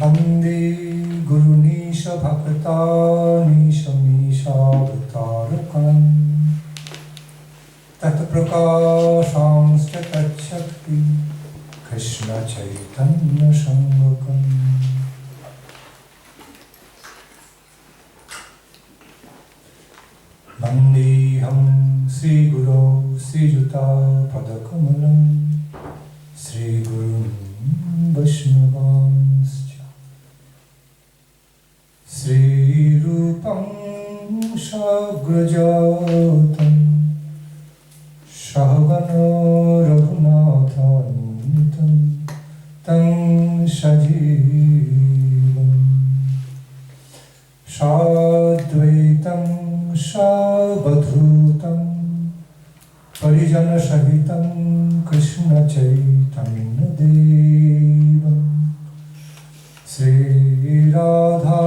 Bhande Guru Nisha Bhakta Nisha Misha Bhaktarakan Tat Prakasham Tat Shakti Krishna Chaitanya Sangakam. Vandeham Sri Guru Sri Juta Padakamalam Sri Guru Vaishnavanscha Sri Rupam Sagrajatam Sahagana Raghunathantam Tam Sajivam Sadvaitam Savadhutam Parijana Sahitam Krishna Chaitanya Devam Sri Radha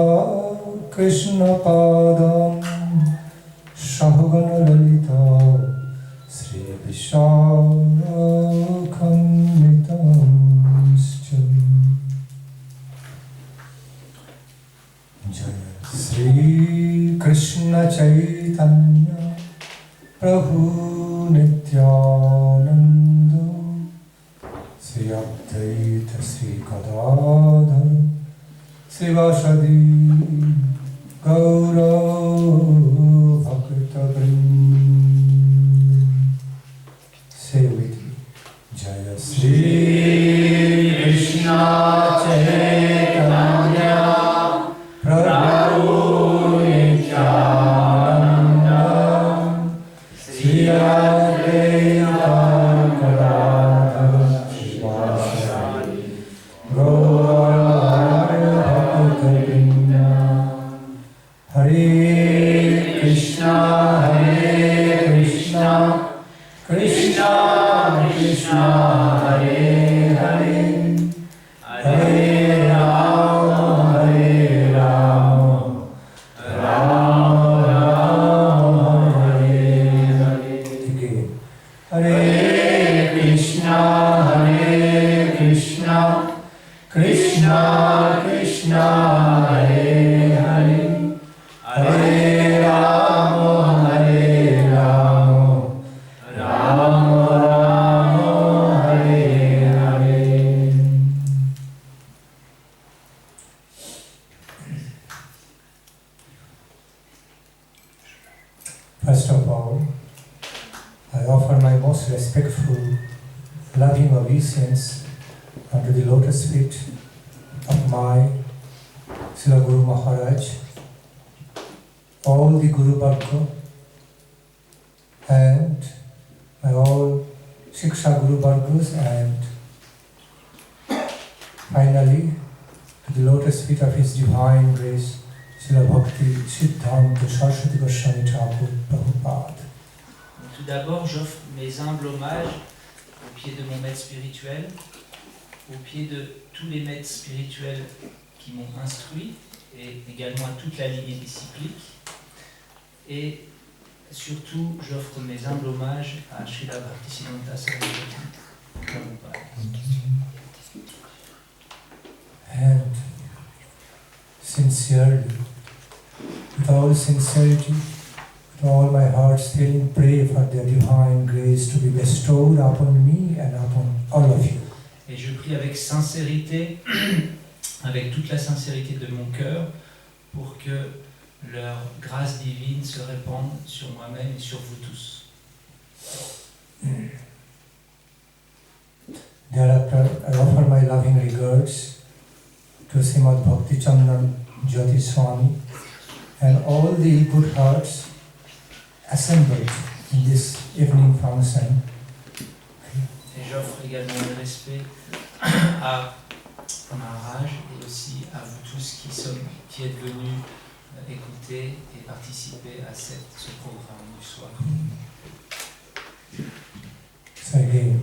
Krishna Padam Sahagana Lalita Sri Vishakamitamscha Jaya Sri Krishna Chaitanya Prabhu Nityananda Sri Advaita Sri Gadadhar Sri Vasadi Gaura Bhakta Vrinda. Say with me, Jaya Sri Krishna Chaitanya Prabhu Nityananda Sri Advaita Gadadhar Sri Vasadi Gaura Bhakta Vrinda. Hare Krishna Krishna Krishna Hare Hare Hare Rama Rama Rama Hare Hare. Again. Hare Krishna Krishna Krishna Hare Hare Hare Rama Rama Rama Hare Hare. First of all, I offer my most respectful, loving obeisance under the lotus feet of my Srila Guru Maharaj, all the Guru Varga, and my all Shiksha Guru Vargas, and finally to the lotus feet of His Divine Grace, Srila Bhakti Siddhanta Saraswati Goswami Thakur Prabhupada. Tout d'abord, j'offre mes humbles hommages aux pieds de mon maître spirituel, aux pieds de tous les maîtres spirituels qui m'ont instruit, et également à toute la lignée disciplique. Et surtout, j'offre mes humbles hommages à Srila Bhaktisiddhanta Saraswati Prabhupada. And sincerely, with all sincerity, with all my heart's feeling, pray for their divine grace to be bestowed upon me and upon all of you. Et je prie avec sincérité, avec toute la sincérité de mon cœur, pour que leur grâce divine se répande sur moi-même et sur vous tous. Thereafter, I offer my loving regards to Srimad Bhakti Chandan Jyoti Swami and all the good hearts assembled in this evening function. Et j'offre également mes respects à Maharaj et aussi à vous tous qui êtes venus écouter et participer à ce programme du soir. So again,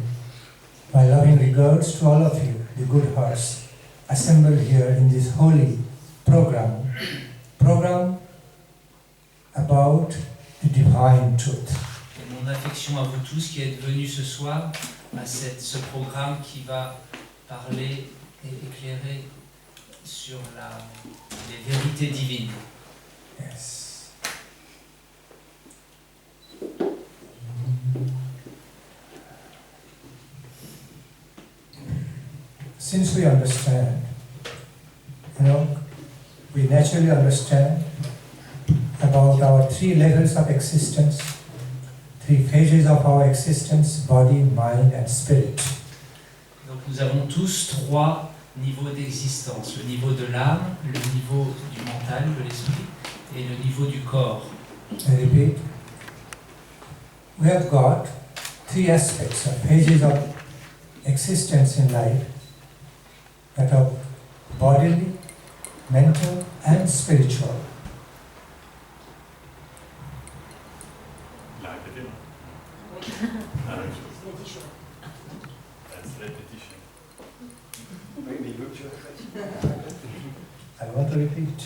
my loving regards to all of you, the good hearts assembled here in this holy program about the divine truth. Et mon affection à vous tous qui êtes venus ce soir à ce programme qui va parler et éclairer sur les vérités divines. Yes. Since we understand, we naturally understand about our three levels of existence, three phases of our existence, body, mind and spirit. Donc nous avons tous trois niveaux d'existence, le niveau de l'âme, le niveau du mental, de l'esprit, et le niveau du corps. I repeat, we have got three aspects, phases of existence in life that are bodily, mental and spiritual. La répéter, non? La même chose. That's repetition. Oui, mais il veut que tu répètes. I want to repeat.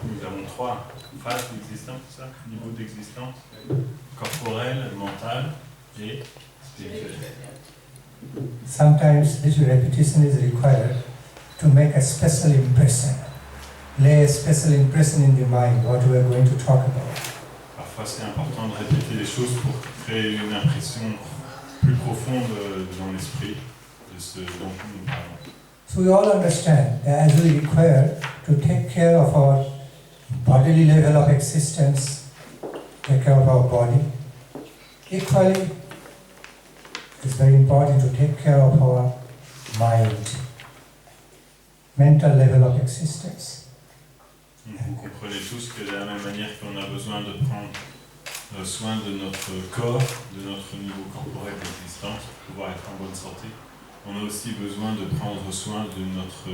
Nous avons trois phases d'existence, c'est ça? Niveau d'existence, corporel, mental et spirituel. Sometimes this repetition is required to make a special impression, lay a special impression in the mind, what we are going to talk about. Parfois c'est important de répéter les choses pour créer une impression plus profonde dans l'esprit de ce dont nous parlons. So we all understand that as we require to take care of our bodily level of existence, take care of our body, equally it's very important to take care of our mind, mental level of existence. Vous comprenez tous que de la même manière qu'on a besoin de prendre soin de notre corps, de notre niveau corporel d'existence pour pouvoir être en bonne santé, on a aussi besoin de prendre soin de notre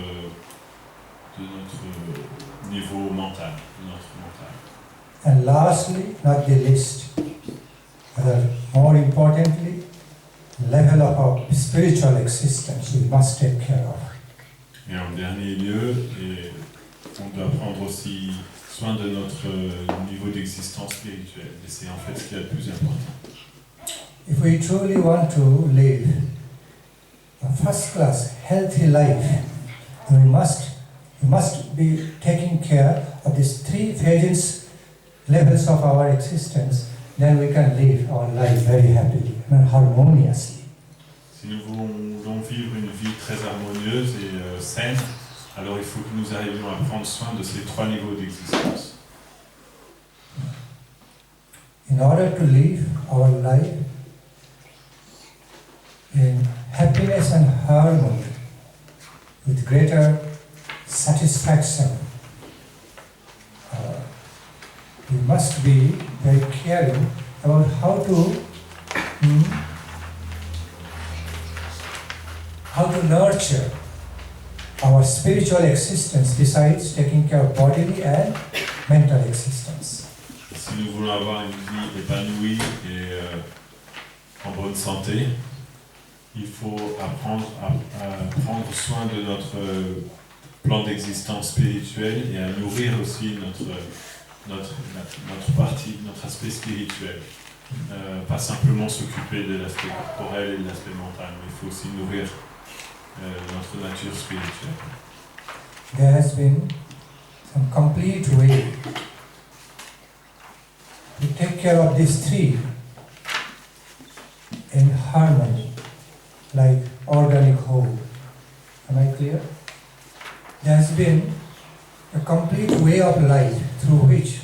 niveau mental, de notre mental. And lastly, not the least, more importantly, level of our spiritual existence we must take care of. Et en dernier lieu, on doit prendre aussi soin de notre niveau d'existence spirituelle. Et c'est en fait ce qui est le plus important. If we truly want to live a first-class, healthy life, we must be taking care of these three phases, levels of our existence, then we can live our life very happily and harmoniously. Si nous voulons vivre une vie très harmonieuse et saine, alors il faut que nous arrivions à prendre soin de ces trois niveaux d'existence. In order to live our life in happiness and harmony, with greater satisfaction, we must be very caring about how to nurture our spiritual existence besides taking care of bodily and mental existence. Si nous voulons avoir une vie épanouie et en bonne santé, il faut apprendre à prendre soin de notre plan d'existence spirituel et à nourrir aussi notre partie, notre aspect spirituel. Pas simplement s'occuper de l'aspect corporel et de l'aspect mental, mais il faut aussi nourrir notre nature spirituelle. There has been some complete way to take care of these three in harmony, like organic whole. Am I clear? There has been a complete way of life through which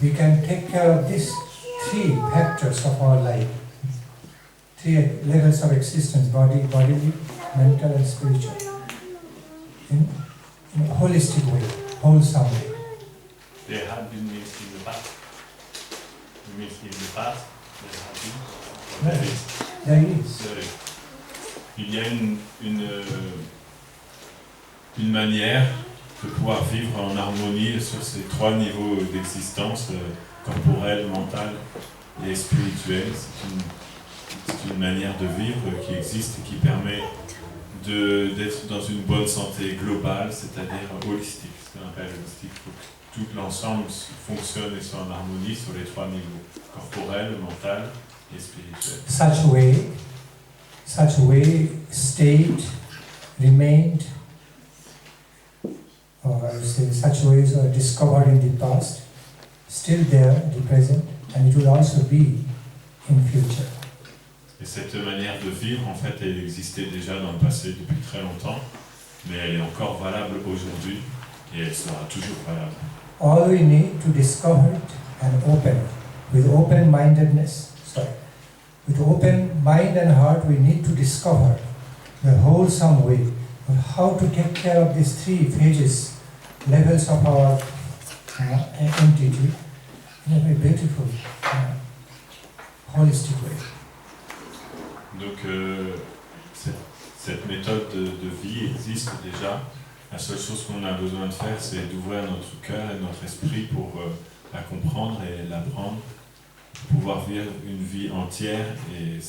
we can take care of these three factors of our life, three levels of existence, bodily, mental and spiritual, in a holistic way, wholesome way. There have been meals in the past. Meals in the past. There have been. There is. Il y a une manière de pouvoir vivre en harmonie sur ces trois niveaux d'existence, corporel, mental et spirituel. C'est une manière de vivre qui existe et qui permet d'être dans une bonne santé globale, c'est-à-dire holistique. Ce qu'on appelle holistique, il faut que tout l'ensemble fonctionne et soit en harmonie sur les trois niveaux, corporel, mental et spirituel. Such such way stayed, remained, or I would say such ways are discovered in the past, still there, the present, and it will also be in future. Et cette manière de vivre, en fait, elle existait déjà dans le passé depuis très longtemps, mais elle est encore valable aujourd'hui et elle sera toujours valable. All we need to discover it and open, with open-mindedness, with open mind and heart, we need to discover the wholesome way of how to take care of these three phases, levels of our entity in a very beautiful, holistic way. Donc cette méthode de vie existe déjà. La seule chose qu'on a besoin de faire, c'est d'ouvrir notre cœur et notre esprit pour la comprendre et l'apprendre, pour pouvoir vivre une vie entière et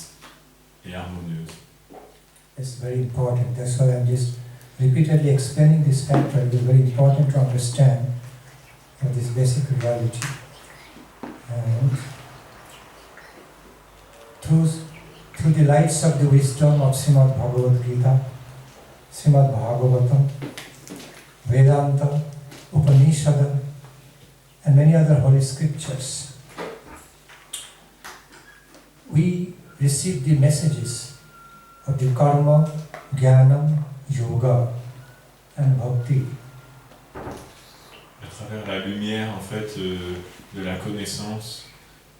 harmonieuse. It's very important. That's why I'm just repeatedly explaining this factor. It is very important to understand this basic reality. And through the lights of the wisdom of Srimad Bhagavad Gita, Srimad Bhagavatam, Vedanta, Upanishad, and many other holy scriptures, we receive the messages of the karma, jnana, yoga, and bhakti. À travers la lumière, en fait, de la connaissance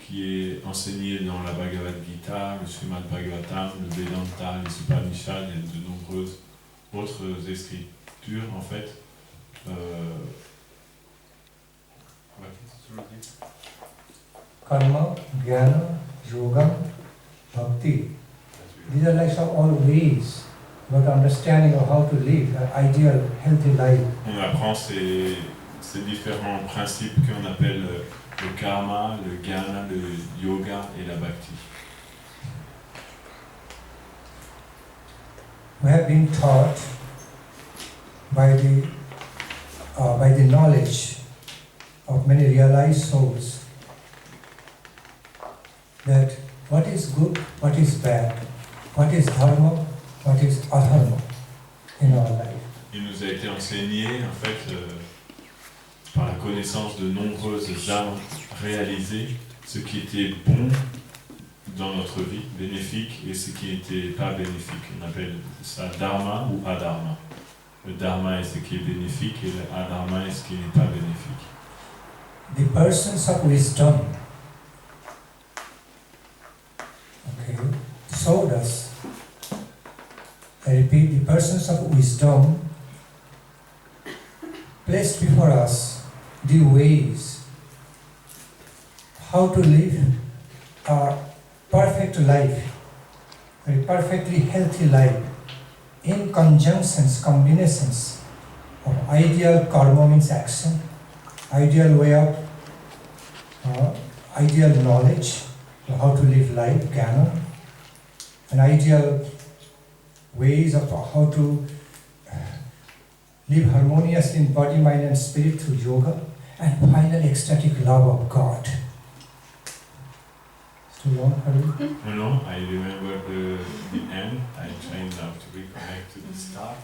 qui est enseignée dans la Bhagavad Gita, le Srimad Bhagavatam, le Vedanta, les Upanishads et de nombreuses autres écritures, en fait. Karma, jnana, yoga, bhakti. These are like some all ways about understanding of how to live an ideal, healthy life. On apprend ces différents principes qu'on appelle le karma, le jnana, le yoga et la bhakti. We have been taught by the knowledge of many realized souls that what is good, what is bad, what is dharma, what is adharma in our life. Il nous a été enseigné, en fait, par la connaissance de nombreuses âmes réalisées, ce qui était bon dans notre vie, bénéfique, et ce qui n'était pas bénéfique. On appelle ça dharma ou adharma. Le dharma est ce qui est bénéfique et le adharma est ce qui n'est pas bénéfique. The persons of wisdom, showed us, I repeat, the persons of wisdom placed before us the ways how to live a perfect life, a perfectly healthy life, in conjunctions, combinations of ideal karma means action, ideal way of, ideal knowledge of how to live life, jnana, and ideal ways of how to live harmoniously in body, mind and spirit through yoga, and finally ecstatic love of God. It's too long for you? No, I remember the end. I try now to reconnect to the start.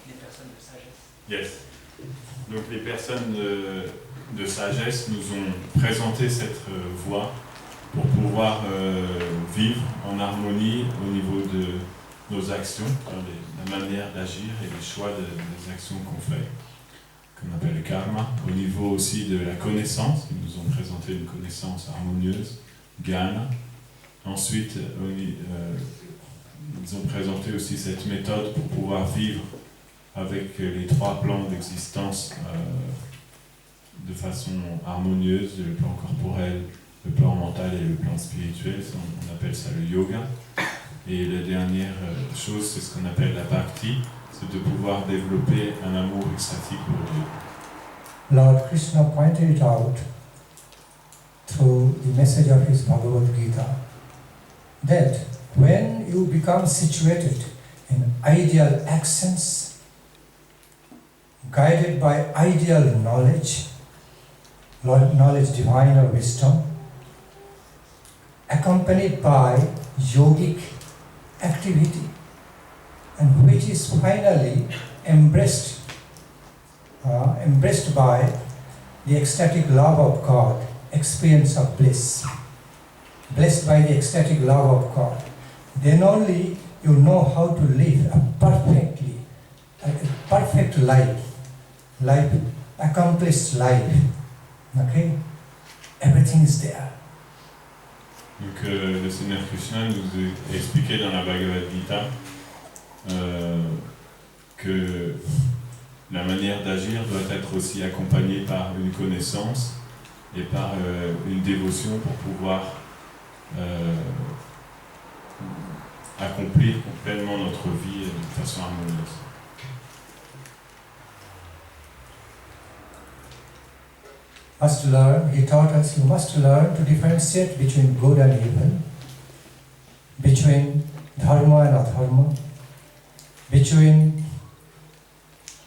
Les personnes de sagesse. Yes. Donc les personnes de sagesse nous ont présenté cette voie pour pouvoir vivre en harmonie au niveau de nos actions, la manière d'agir et les choix des actions qu'on fait, qu'on appelle le karma. Au niveau aussi de la connaissance, ils nous ont présenté une connaissance harmonieuse, jnana. Ensuite, ils ont présenté aussi cette méthode pour pouvoir vivre avec les trois plans d'existence de façon harmonieuse, le plan corporel, le plan mental et le plan spirituel. On appelle ça le yoga. Et la dernière chose, c'est ce qu'on appelle la bhakti, c'est de pouvoir développer un amour extatique pour Dieu. Lord Krishna pointed it out through the message of his Bhagavad Gita that when you become situated in ideal actions, guided by ideal knowledge, knowledge divine or wisdom, accompanied by yogic activity, and which is finally embraced by the ecstatic love of God, experience of bliss. Blessed by the ecstatic love of God. Then only you know how to live a perfect life, accomplished life. Okay? Everything is there. Donc le Seigneur Krishna nous a expliqué dans la Bhagavad Gita que la manière d'agir doit être aussi accompagnée par une connaissance et par une dévotion pour pouvoir accomplir pleinement notre vie de façon harmonieuse. He taught us, you must learn to differentiate between good and evil, between dharma and adharma, between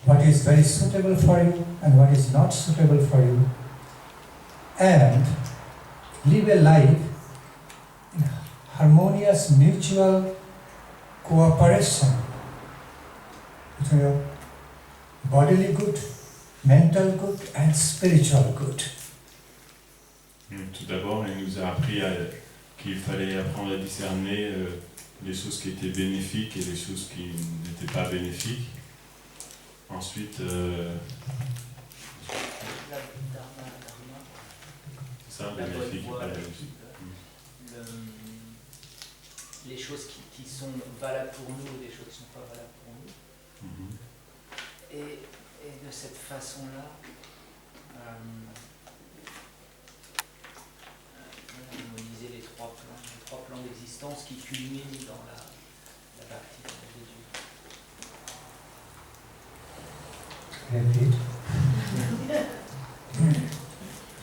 what is very suitable for you and what is not suitable for you, and live a life in harmonious mutual cooperation between your bodily good, mental good and spiritual good. Tout d'abord, il nous a appris qu'il fallait apprendre à discerner les choses qui étaient bénéfiques et les choses qui n'étaient pas bénéfiques. Ensuite, ça, bénéfique et pas bénéfique. Les choses qui sont valables pour nous ou des choses qui ne sont pas valables pour nous. Et de cette façon-là, harmoniser les trois plans d'existence qui culminent dans la partie de Dieu. Repeat.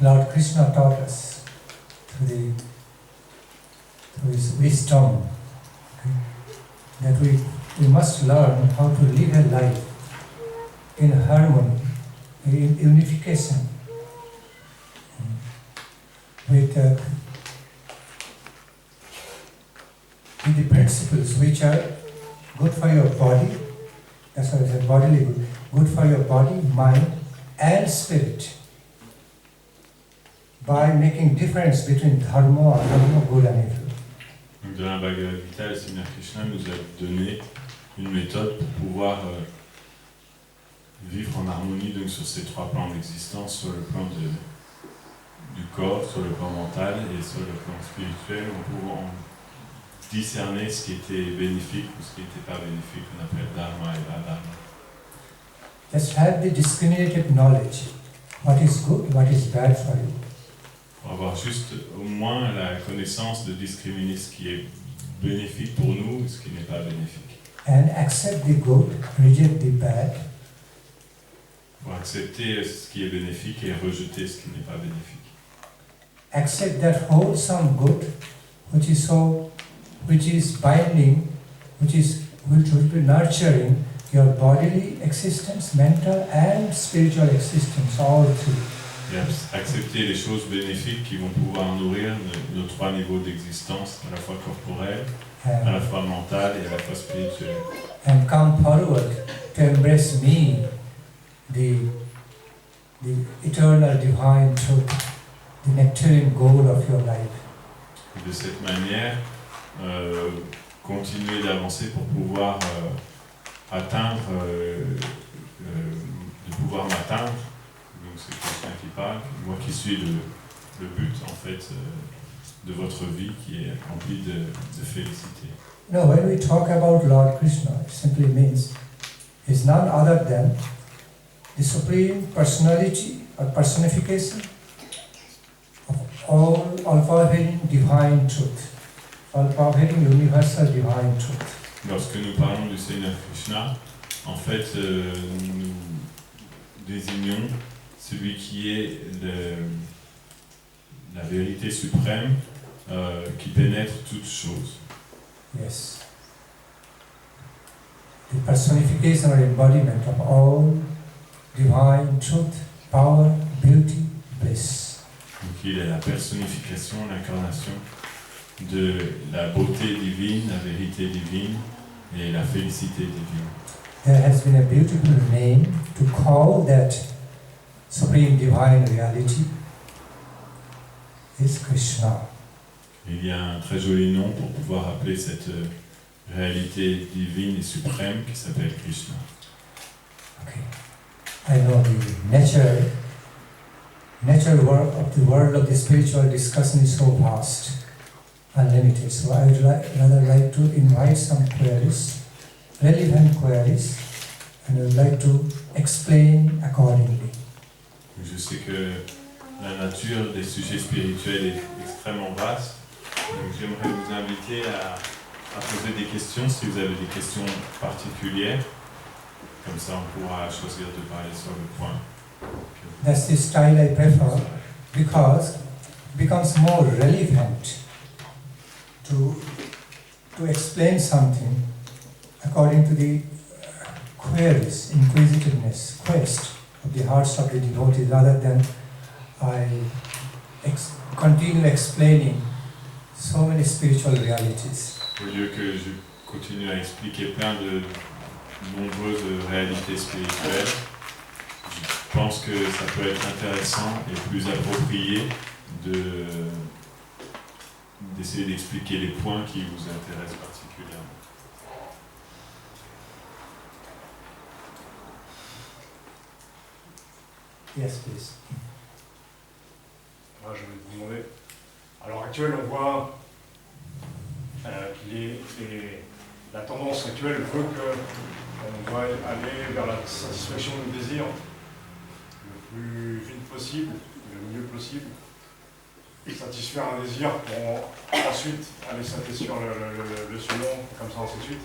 Lord Krishna taught us through his wisdom, okay, that we must learn how to live a life in harmony, in unification, with the principles which are good for your body, that's why I said bodily good for your body, mind and spirit, by making difference between dharma, adharma, good and evil. Donc dans la Bhagavad Gita, le Seigneur Krishna nous a donné une méthode pour pouvoir vivre en harmonie donc, sur ces trois plans d'existence, sur le plan du corps, sur le plan mental et sur le plan spirituel, en pouvant discerner ce qui était bénéfique ou ce qui n'était pas bénéfique, qu'on appelle dharma et adharma. Just have the discriminated knowledge, what is good, what is bad for you. Pour avoir juste au moins la connaissance de discriminer ce qui est bénéfique pour nous et ce qui n'est pas bénéfique. And accept the good, reject the bad. Pour accepter ce qui est bénéfique et rejeter ce qui n'est pas bénéfique. Accept that wholesome good, which is binding, which will be nurturing your bodily existence, mental and spiritual existence, all three. Et accepter les choses bénéfiques qui vont pouvoir nourrir nos trois niveaux d'existence, à la fois corporelle, à la fois mentale et à la fois spirituelle. And come forward to embrace me, the eternal divine truth, the nectarine goal of your life. Et de cette manière, continuer d'avancer pour pouvoir atteindre, de pouvoir m'atteindre. Donc c'est quelqu'un qui parle, moi qui suis le but en fait de votre vie qui est remplie de félicité. No, when we talk about Lord Krishna, it simply means he's none other than the supreme personality or personification of all-pervading divine truth, all-pervading universal divine truth. Lorsque nous parlons du Seigneur Krishna, en fait, nous désignons celui qui est la vérité suprême qui pénètre toutes choses. Yes. The personification or embodiment of all divine truth, power, beauty, bliss. Donc il est la personnification, l'incarnation de la beauté divine, la vérité divine et la félicité divine. There has been a beautiful name to call that supreme divine reality is Krishna. Il y a un très joli nom pour pouvoir appeler cette réalité divine et suprême qui s'appelle Krishna. Okay. I know the natural world of the world of the spiritual discussion is so vast, unlimited. So I would rather like to invite some queries, relevant queries, and I would like to explain accordingly. Je sais que la nature des sujets spirituels est extrêmement vaste. Donc j'aimerais vous inviter à poser des questions si vous avez des questions particulières. Comme ça, on pourra choisir de parler sur le point. That's the style I prefer because it becomes more relevant to explain something according to the queries, inquisitiveness, quest of the hearts of the devotees, rather than I continue explaining so many spiritual realities. Au lieu que je continue à expliquer plein de nombreuses réalités spirituelles, je pense que ça peut être intéressant et plus approprié d'essayer d'expliquer les points qui vous intéressent particulièrement. Yes, please. Moi, je vais vous demander, à l'heure actuelle, on voit la tendance actuelle veut qu'on doit aller vers la satisfaction du désir le plus vite possible, le mieux possible, satisfaire un désir pour ensuite aller satisfaire le second, comme ça ainsi de suite.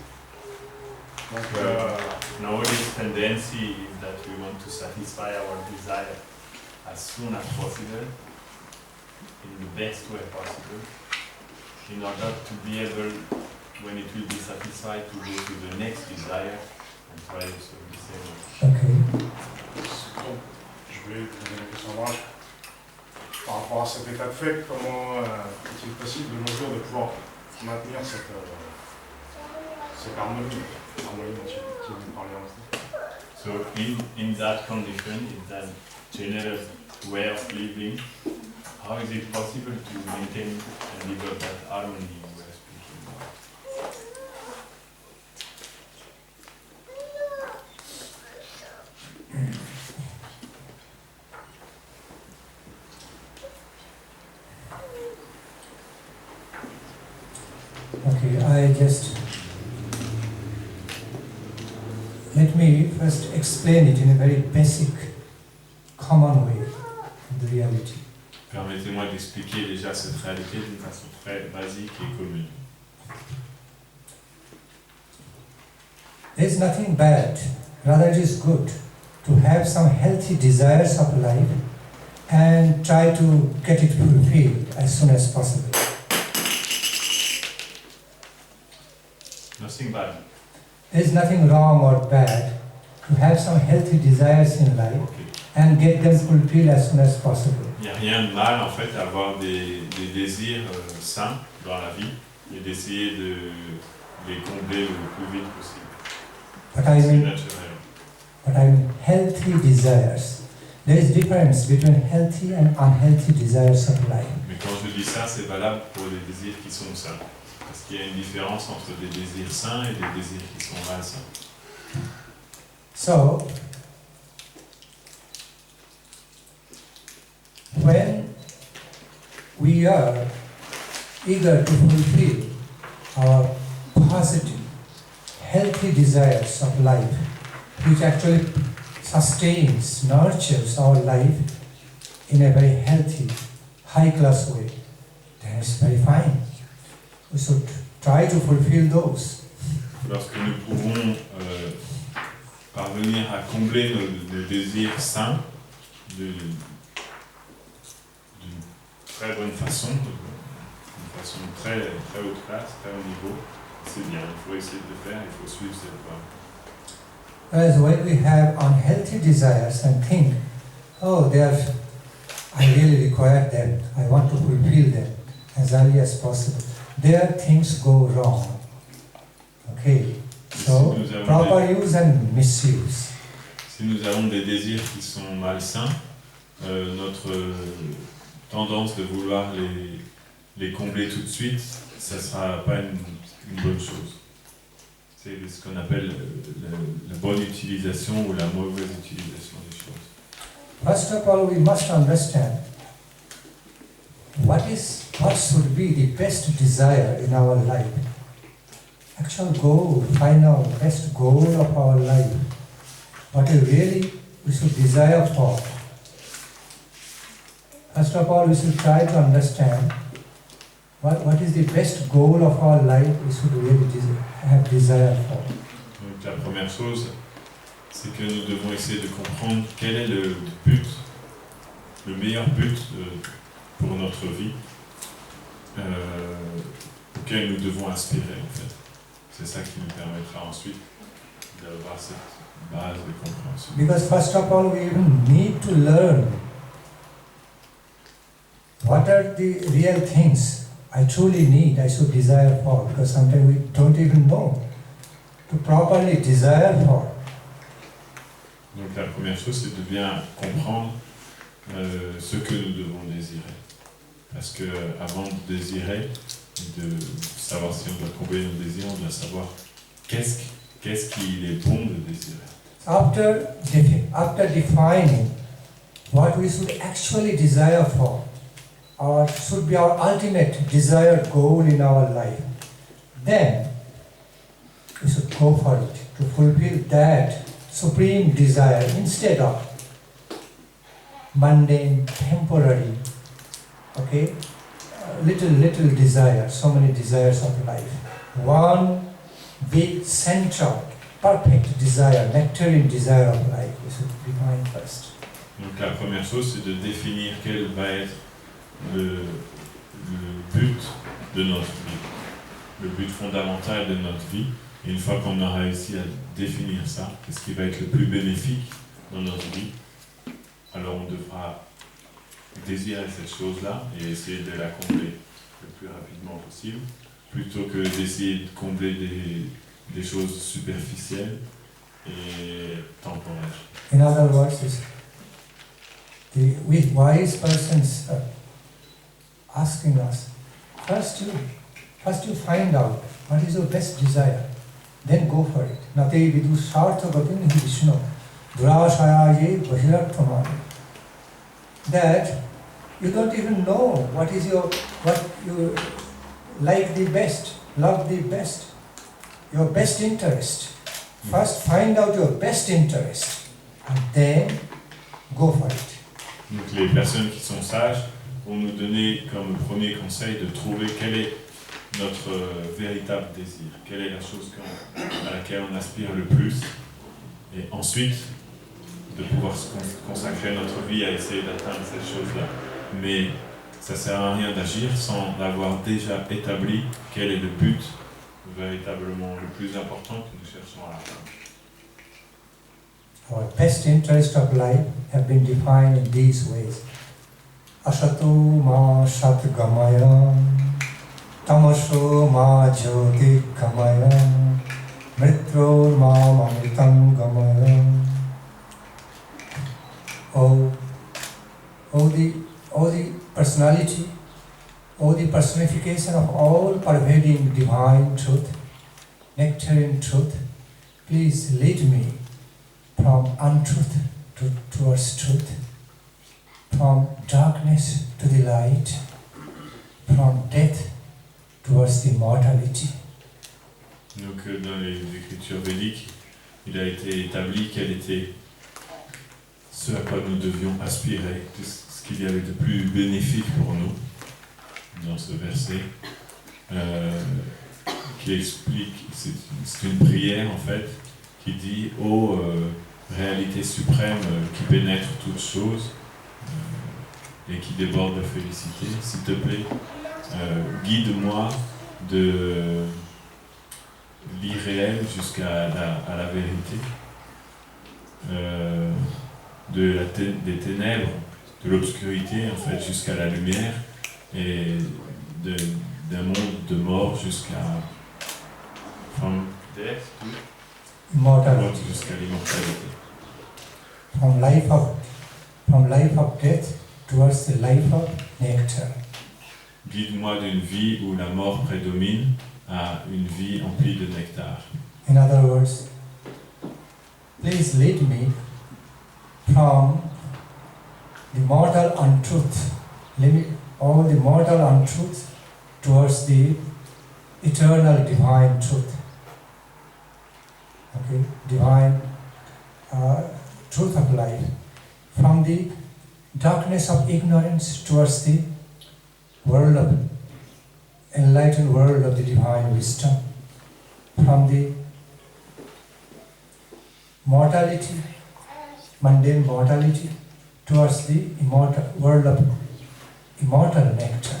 Donc, Nowadays tendency is that we want to satisfy our desire as soon as possible, in the best way possible, in order to be able, when it will be satisfied, to go to the next desire and try also the same. Okay. donc, je vais poser une question à moi. Par rapport à cet état de fait, comment est-il possible de nos jours de pouvoir maintenir cette harmonie dont tu nous parlais à l'instant? So in that condition, in that general way of living, how is it possible to maintain and develop that harmony we are speaking about? Okay, let me first explain it in a very basic, common way, the reality. Permettez-moi d'expliquer déjà cette réalité d'une façon très basique et commune. There is nothing bad, rather it is good to have some healthy desires of life and try to get it fulfilled as soon as possible. Nothing bad. There is nothing wrong or bad to have some healthy desires in life Okay. and get them fulfilled as soon as possible. Il n'y a rien de mal en fait à avoir des désirs sains dans la vie et d'essayer de les combler le plus vite possible. But I C'est mean, naturel. Healthy desires. There is difference between healthy and unhealthy desires of life. Mais quand je dis ça, c'est valable pour les désirs qui sont sains. Parce qu'il y a une différence entre des désirs sains et des désirs qui sont malsains. So, when we are eager to fulfill our positive, healthy desires of life, which actually sustains, nurtures our life in a very healthy, high-class way, then it's very fine. We should try to fulfill those. Lorsque nous pouvons parvenir à combler nos désirs sains d'une très bonne façon, d'une façon très, très haute classe, très haut niveau, c'est bien, il faut essayer de le faire, il faut suivre cette voie. Whereas when we have unhealthy desires and think, oh, I really require them, I want to fulfill them as early as possible, there things go wrong. Okay, so Si nous avons proper use and misuse. Si nous avons des désirs qui sont malsains, notre tendance de vouloir les combler tout de suite, ça ne sera pas une bonne chose. C'est ce qu'on appelle la bonne utilisation ou la mauvaise utilisation des choses. First of all, we must understand what should be the best desire in our life. Actual goal, final best goal of our life. What we should desire for. First of all, we should try to understand what is the best goal of our life we should really have desire for. Donc la première chose, c'est que nous devons essayer de comprendre quel est le but, le meilleur but pour notre vie, auquel nous devons aspirer en fait. C'est ça qui nous permettra ensuite d'avoir cette base de compréhension. Because first of all, we even need to learn what are the real things I truly need, I should desire for, because sometimes we don't even know to properly desire for. Donc la première chose, c'est de bien comprendre ce que nous devons désirer. Parce que avant de désirer, de savoir si on doit combler nos désirs, on doit savoir qu'est-ce qu'il est bon de désirer. After defining what we should actually desire for, or should be our ultimate desired goal in our life, then we should go for it to fulfill that supreme desire instead of mundane, temporary, okay, little desire, so many desires of life. One big, central, perfect desire, nectarine desire of life, we should define first. Donc la première chose, c'est de définir quel va être le but de notre vie, le but fondamental de notre vie. Et une fois qu'on aura réussi à définir ça, qu'est-ce qui va être le plus bénéfique dans notre vie, alors on devra désirer cette chose-là et essayer de la combler le plus rapidement possible, plutôt que d'essayer de combler des choses superficielles et temporaires. In other words, the wise persons asking us, first you find out what is your best desire, then go for it. Nate vidu sartha gatin hi Vishnu, durashayaye bahirarthamani. That you don't even know what you like the best, love the best, your best interest. First find out your best interest and then go for it. Donc les personnes qui sont sages vont nous donner comme premier conseil de trouver quel est notre véritable désir, quelle est la chose à laquelle on aspire le plus, et ensuite de pouvoir consacrer notre vie à essayer d'atteindre cette chose-là. Mais ça ne sert à rien d'agir sans avoir déjà établi quel est le but véritablement le plus important que nous cherchons à atteindre. Our best interest of life have been defined in these ways. Asato ma sat gamaya, tamaso ma jyoti gamaya, mritro ma amritam gamaya. Oh the personality, oh the personification of all pervading divine truth, nectarine truth, please lead me from untruth towards truth, from darkness to the light, from death towards immortality. Donc dans les écritures védiques, il a été établi quel était ce à quoi nous devions aspirer, ce qu'il y avait de plus bénéfique pour nous dans ce verset, qui explique, c'est une prière en fait, qui dit « Ô réalité suprême qui pénètre toutes choses et qui déborde de félicité, s'il te plaît, guide-moi de l'irréel jusqu'à la vérité, des ténèbres, de l'obscurité en fait jusqu'à la lumière, et d'un monde de mort jusqu'à from death to immortality, jusqu'à l'immortalité. from life of death towards the life of nectar. Guide-moi d'une vie où la mort prédomine à une vie emplie de nectar. In other words, please lead me from the mortal untruth, all the mortal untruth towards the eternal divine truth. Okay, divine truth of life. From the darkness of ignorance towards the world of enlightened world of the divine wisdom. From the mortality, mundane mortality, towards the immortal world of immortal nectar.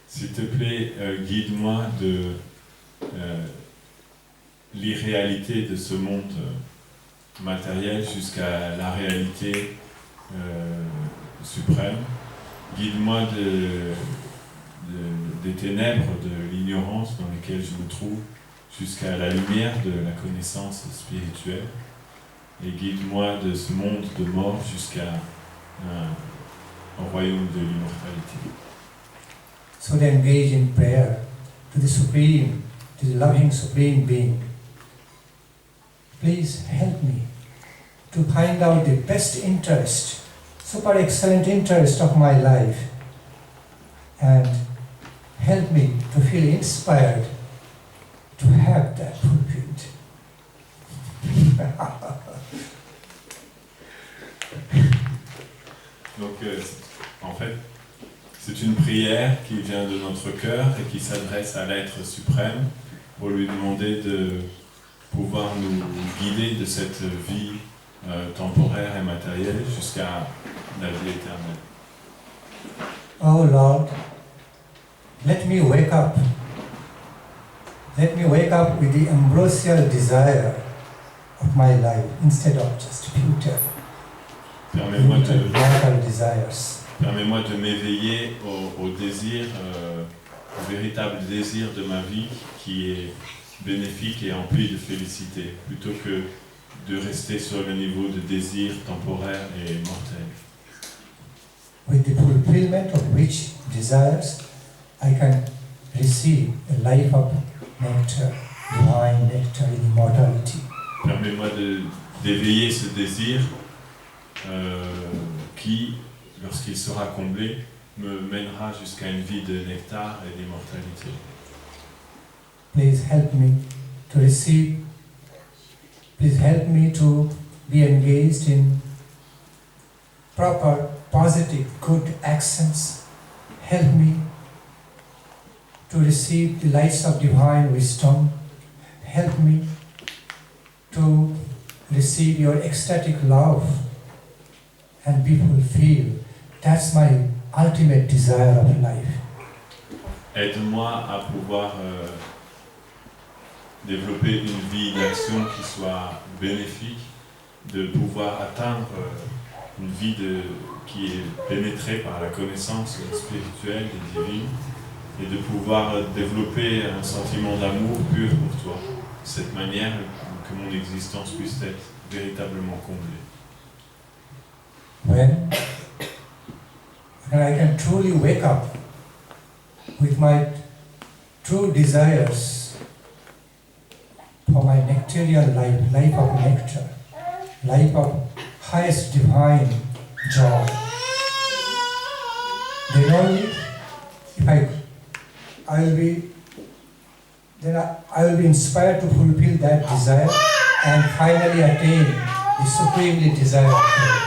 S'il te plaît, guide-moi de l'irréalité de ce monde matériel jusqu'à la réalité suprême. Guide-moi des ténèbres, de l'ignorance dans lesquelles je me trouve, jusqu'à la lumière de la connaissance spirituelle. Et guide-moi de ce monde de mort jusqu'à un royaume de l'immortalité. So they engage in prayer to the Supreme, to the loving Supreme Being. Please help me to find out the best interest, super excellent interest of my life, and help me to feel inspired to have that fulfilled. Donc, en fait, c'est une prière qui vient de notre cœur et qui s'adresse à l'être suprême pour lui demander de pouvoir nous guider de cette vie temporaire et matérielle jusqu'à la vie éternelle. Oh Lord, let me wake up. Let me wake up with the ambrosial desire of my life instead of just future mortal desires. Permets-moi de m'éveiller au désir, au véritable désir de ma vie qui est bénéfique et empli de félicité, plutôt que de rester sur le niveau de désir temporaire et mortel. With the fulfillment of which desires, I can receive a life of nectar, divine nectar in immortality. Permets-moi d'éveiller ce désir qui, lorsqu'il sera comblé, me mènera jusqu'à une vie de nectar et d'immortalité. Please help me to receive, please help me to be engaged in proper, positive, good actions. Help me to receive the lights of divine wisdom. Help me to receive your ecstatic love and be fulfilled. That's my ultimate desire of life. Aide-moi à pouvoir développer une vie d'action qui soit bénéfique, de pouvoir atteindre une vie qui est pénétrée par la connaissance spirituelle et divine, et de pouvoir développer un sentiment d'amour pur pour toi, de cette manière que mon existence puisse être véritablement comblée. When I can truly wake up with my true desires for my nectarian life, life of nectar, life of highest divine joy, then only if I will be inspired to fulfill that desire and finally attain the supremely desired thing.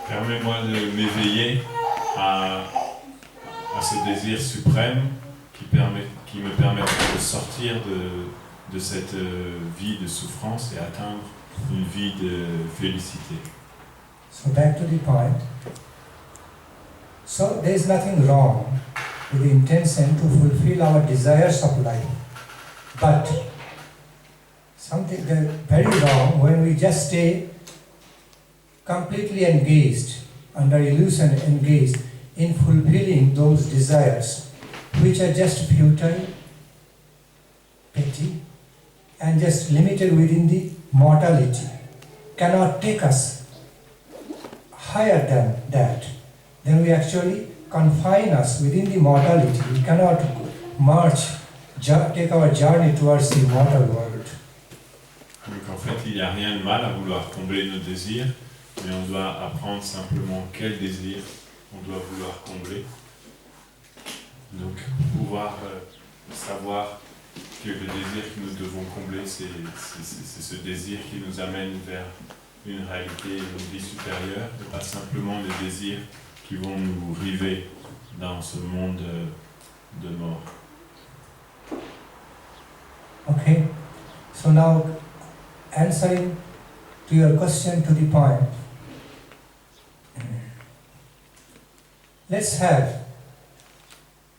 Permets-moi de m'éveiller à ce désir suprême qui me permettra de sortir de cette vie de souffrance et atteindre une vie de félicité. So back to the point. So there is nothing wrong with the intention to fulfill our desires of life. But something very wrong when we just stay completely engaged, under illusion engaged in fulfilling those desires which are just futile, petty, and just limited within the mortality, cannot take us higher than that, then we actually confine us within the mortality. We cannot march, take our journey towards the immortal world. Donc en fait, il n'y a rien de mal à vouloir combler nos désirs, mais on doit apprendre simplement quel désir on doit vouloir combler. Donc pouvoir savoir que le désir que nous devons combler, c'est ce désir qui nous amène vers une réalité, une vie supérieure, et pas simplement les désirs qui vont nous river dans ce monde de mort. Okay, so now answering to your question to the point,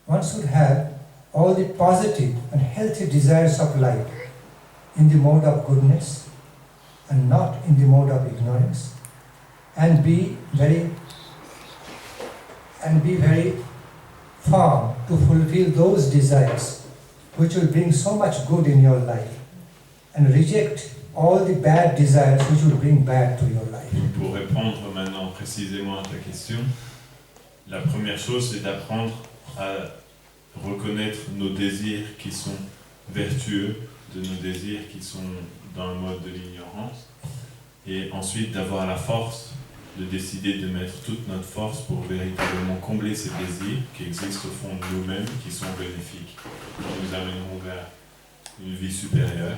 one should have all the positive and healthy desires of life in the mode of goodness and not in the mode of ignorance, and be very firm to fulfill those desires which will bring so much good in your life, and reject all the bad desires which will bring bad to your life. Donc pour répondre maintenant précisément à ta question, la première chose c'est d'apprendre à reconnaître nos désirs qui sont vertueux de nos désirs qui sont dans le mode de l'ignorance, et ensuite d'avoir la force de décider de mettre toute notre force pour véritablement combler ces désirs qui existent au fond de nous-mêmes, qui sont bénéfiques, qui nous amèneront vers une vie supérieure,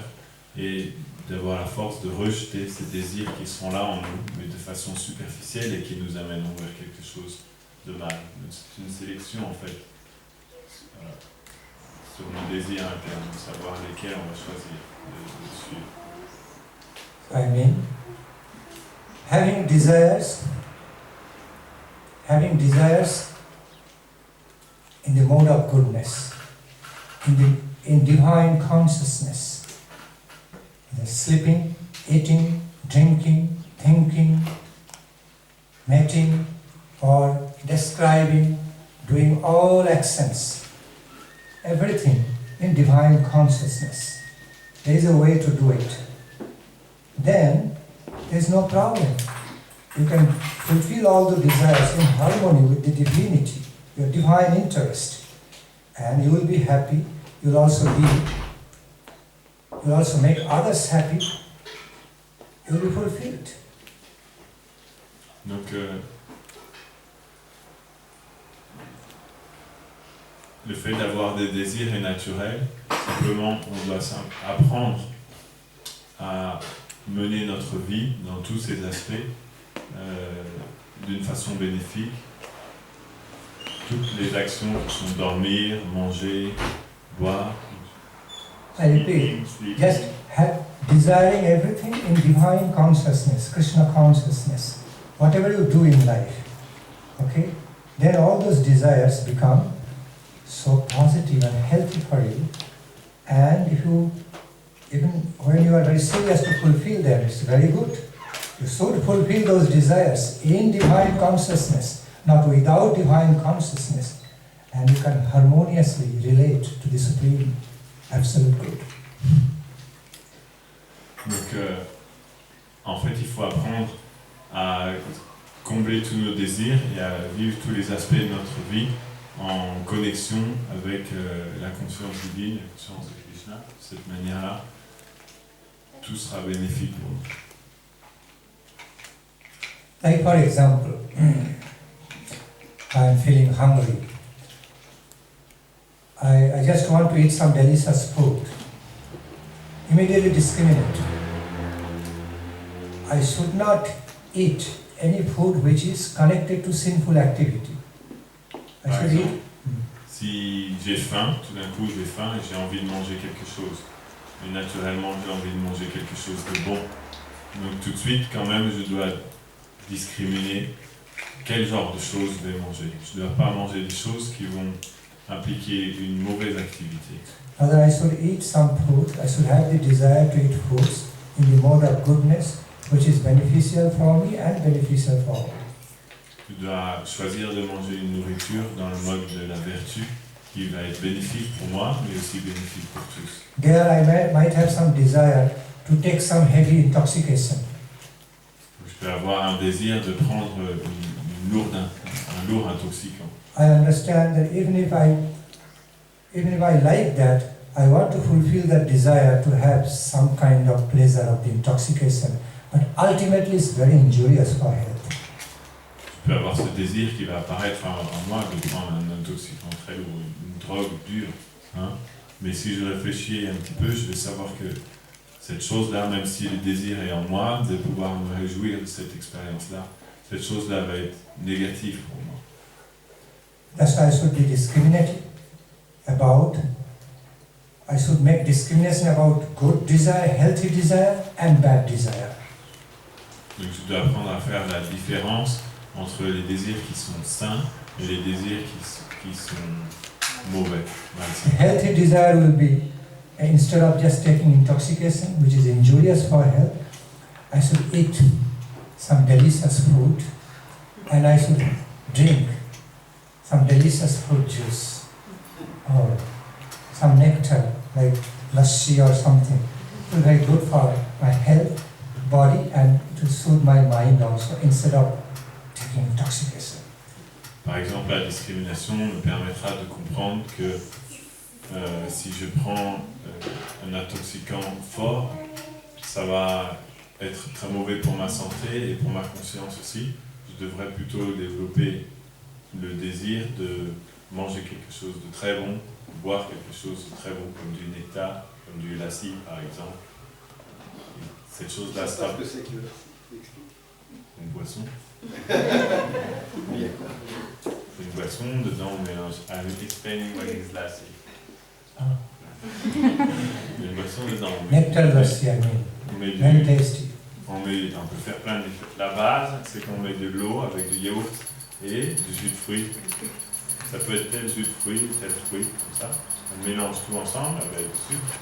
et d'avoir la force de rejeter ces désirs qui sont là en nous, mais de façon superficielle et qui nous amèneront vers quelque chose de mal. C'est une sélection en fait sur nos désirs internes, de savoir lesquels on va choisir de suivre. I mean, having desires in the mode of goodness, in divine consciousness, sleeping, eating, drinking, thinking, mating, or describing, doing all actions, everything in divine consciousness. There is a way to do it. Then there is no problem. You can fulfill all the desires in harmony with the divinity, your divine interest, and you will be happy. You'll also make others happy. You'll be fulfilled. Donc, le fait d'avoir des désirs est naturel. Simplement, on doit apprendre à mener notre vie dans tous ses aspects d'une façon bénéfique. Toutes les actions qui sont dormir, manger, boire. I repeat, just desiring everything in divine consciousness, Krishna consciousness, whatever you do in life, okay? Then all those desires become so positive and healthy for you, and even when you are very serious to fulfill them, it's very good. You should fulfill those desires in divine consciousness, not without divine consciousness, and you can harmoniously relate to the Supreme Absolute Good. Donc, en fait, il faut apprendre à combler tous nos désirs et à vivre tous les aspects de notre vie en connexion avec la conscience divine, la conscience de Krishna. De cette manière-là, tout sera bénéfique pour nous. Like for example, I am feeling hungry. I just want to eat some delicious food. Immediately discriminate. I should not eat any food which is connected to sinful activity. I Par should exemple, eat. si j'ai faim, tout d'un coup j'ai faim et j'ai envie de manger quelque chose. Et naturellement j'ai envie de manger quelque chose de bon. Donc tout de suite quand même je dois discriminer quel genre de choses je vais manger. Je ne dois pas manger des choses qui vont impliquer une mauvaise activité. Rather, I should eat some food. I should have the desire to eat foods in the mode of goodness, which is beneficial for me and beneficial for all. Tu dois choisir de manger une nourriture dans le mode de la vertu qui va être bénéfique pour moi, mais aussi bénéfique pour tous. There I might have some desire to take some heavy intoxication. Je peux avoir un désir de prendre un lourd intoxicant. I understand that even if I like that, I want to fulfill that desire to have some kind of pleasure of the intoxication. But ultimately it's very injurious for health. Je peux avoir ce désir qui va apparaître en moi de prendre un intoxicant très lourd, une drogue dure. Hein? Mais si je réfléchis un petit peu, je vais savoir que cette chose-là, même si le désir est en moi, de pouvoir me réjouir de cette expérience-là, cette chose-là va être négative pour moi. That's why I should be discriminating about, I should make discrimination about good desire, healthy desire and bad desire. Donc je dois apprendre à faire la différence entre les désirs qui sont sains et les désirs qui sont mauvais. Healthy desire will be, instead of just taking intoxication, which is injurious for health, I should eat some delicious fruit and I should drink some delicious fruit juice or some nectar like lassi or something. It will be very good for my health, body, and to soothe my mind also instead of taking intoxication. Par exemple, la discrimination me permettra de comprendre que si je prends un intoxicant fort, ça va être très mauvais pour ma santé et pour ma conscience aussi. Je devrais plutôt développer le désir de manger quelque chose de très bon, boire quelque chose de très bon comme du nectar, comme du lassi par exemple. Et cette chose-là, c'est une boisson. C'est une boisson, dedans on mélange. I'm explaining what is lassi. Il y a une boisson dedans. Nectar lassi, I mean. Very tasty. On peut faire plein d'effets. La base, c'est qu'on met de l'eau avec du yaourt et du jus de fruits. Ça peut être tel jus de fruits, tel fruit, comme ça. On mélange tout ensemble avec du sucre.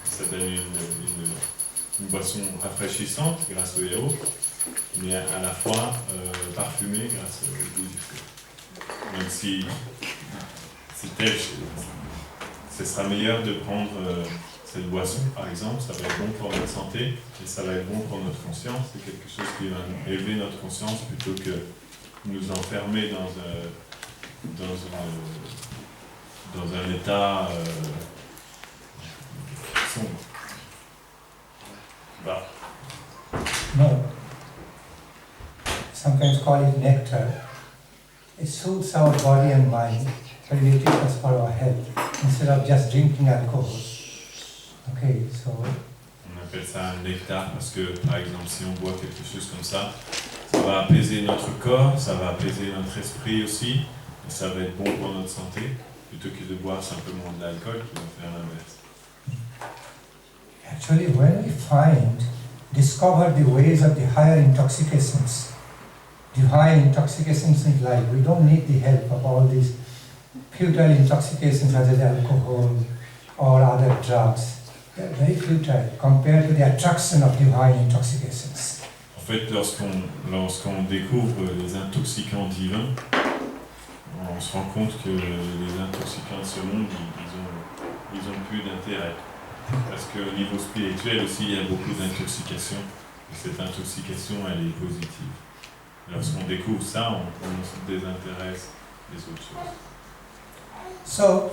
Ça donne une boisson rafraîchissante grâce au yaourt, mais à la fois parfumée grâce au goût du fruit. Donc si c'est tel, ce sera meilleur de prendre cette boisson, par exemple, ça va être bon pour notre santé et ça va être bon pour notre conscience. C'est quelque chose qui va élever notre conscience plutôt que nous enfermer dans un état sombre. Bah. No. Sometimes call it nectar. It soothes our body and mind, but it is us for our health instead of just drinking alcohol. Okay, so. On appelle ça un nectar parce que, par exemple, si on boit quelque chose comme ça, ça va apaiser notre corps, ça va apaiser notre esprit aussi, et ça va être bon pour notre santé, plutôt que de boire simplement de l'alcool qui va faire l'inverse. Actually, when we discover the ways of the higher intoxications, divine intoxications in life, we don't need the help of all these futile intoxications such as alcohol or other drugs. They're very futile compared to the attraction of divine intoxications. En fait, lorsqu'on découvre les intoxicants divins, on se rend compte que les intoxicants de ce monde, ils ont plus d'intérêt. Parce qu'au niveau spirituel aussi, il y a beaucoup d'intoxication. Et cette intoxication, elle est positive. Lorsqu'on découvre ça, on se désintéresse des autres choses. So,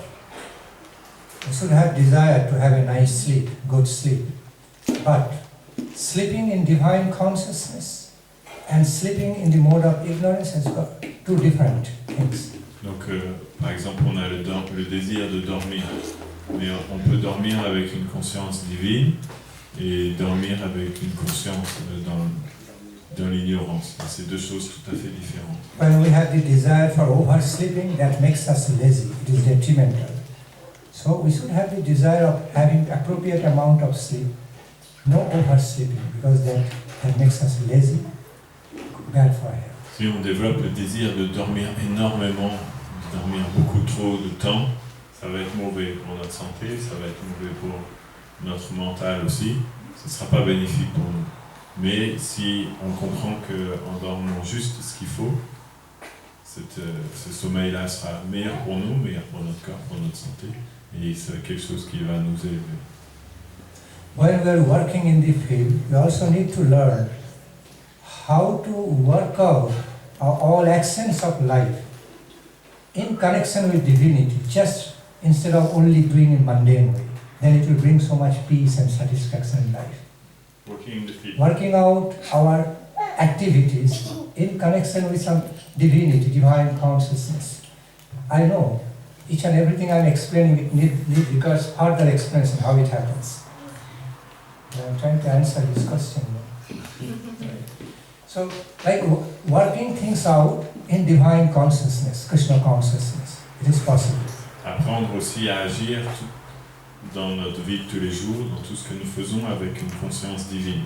we should have desire to have a nice sleep, good sleep. But sleeping in divine consciousness and sleeping in the mode of ignorance has got two different things. Donc, par exemple, on a le désir de dormir. Mais on peut dormir avec une conscience divine et dormir avec une conscience dans l'ignorance. C'est deux choses tout à fait différentes. When we have the desire for oversleeping, that makes us lazy. It is detrimental. So we should have the desire of having appropriate amount of sleep. No oversleeping, because that makes us lazy, bad for health. Si on développe le désir de dormir énormément, de dormir beaucoup trop de temps, ça va être mauvais pour notre santé, ça va être mauvais pour notre mental aussi. Ce ne sera pas bénéfique pour nous. Mais si on comprend qu'en dormant juste ce qu'il faut, ce sommeil-là sera meilleur pour nous, meilleur pour notre corps, pour notre santé, et c'est quelque chose qui va nous élever. When we are working in the field, we also need to learn how to work out all actions of life in connection with divinity, just instead of only doing in mundane way. Then it will bring so much peace and satisfaction in life. Working in the field. Working out our activities in connection with some divinity, divine consciousness. I know each and everything I'm explaining it need because further explanation how it happens. I'm trying to answer this question. So, like working things out in divine consciousness, Krishna consciousness, it is possible. Apprendre aussi à agir dans notre vie de tous les jours, dans tout ce que nous faisons avec une conscience divine.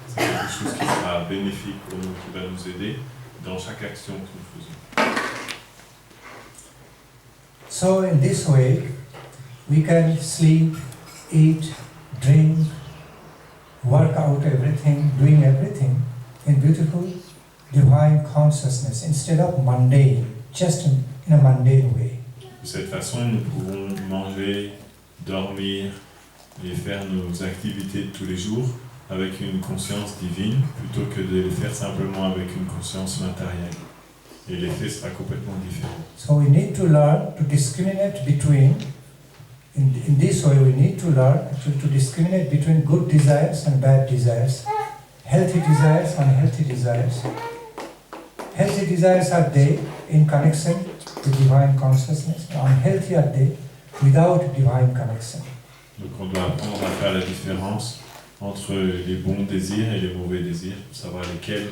C'est quelque chose qui sera bénéfique pour nous, qui va nous aider dans chaque action que nous faisons. So in this way, we can sleep, eat, drink, work out everything, doing everything in beautiful divine consciousness instead of mundane, just in a mundane way. De cette façon, nous pouvons manger, dormir et faire nos activités de tous les jours avec une conscience divine plutôt que de les faire simplement avec une conscience matérielle. Et l'effet sera complètement différent. So we need to learn to discriminate between, in this way we need to learn actually to discriminate between good desires and bad desires, healthy desires and unhealthy desires. Healthy desires are they in connection with divine consciousness, unhealthy are they without divine connection. Donc on doit apprendre à faire la différence entre les bons désirs et les mauvais désirs pour savoir lesquels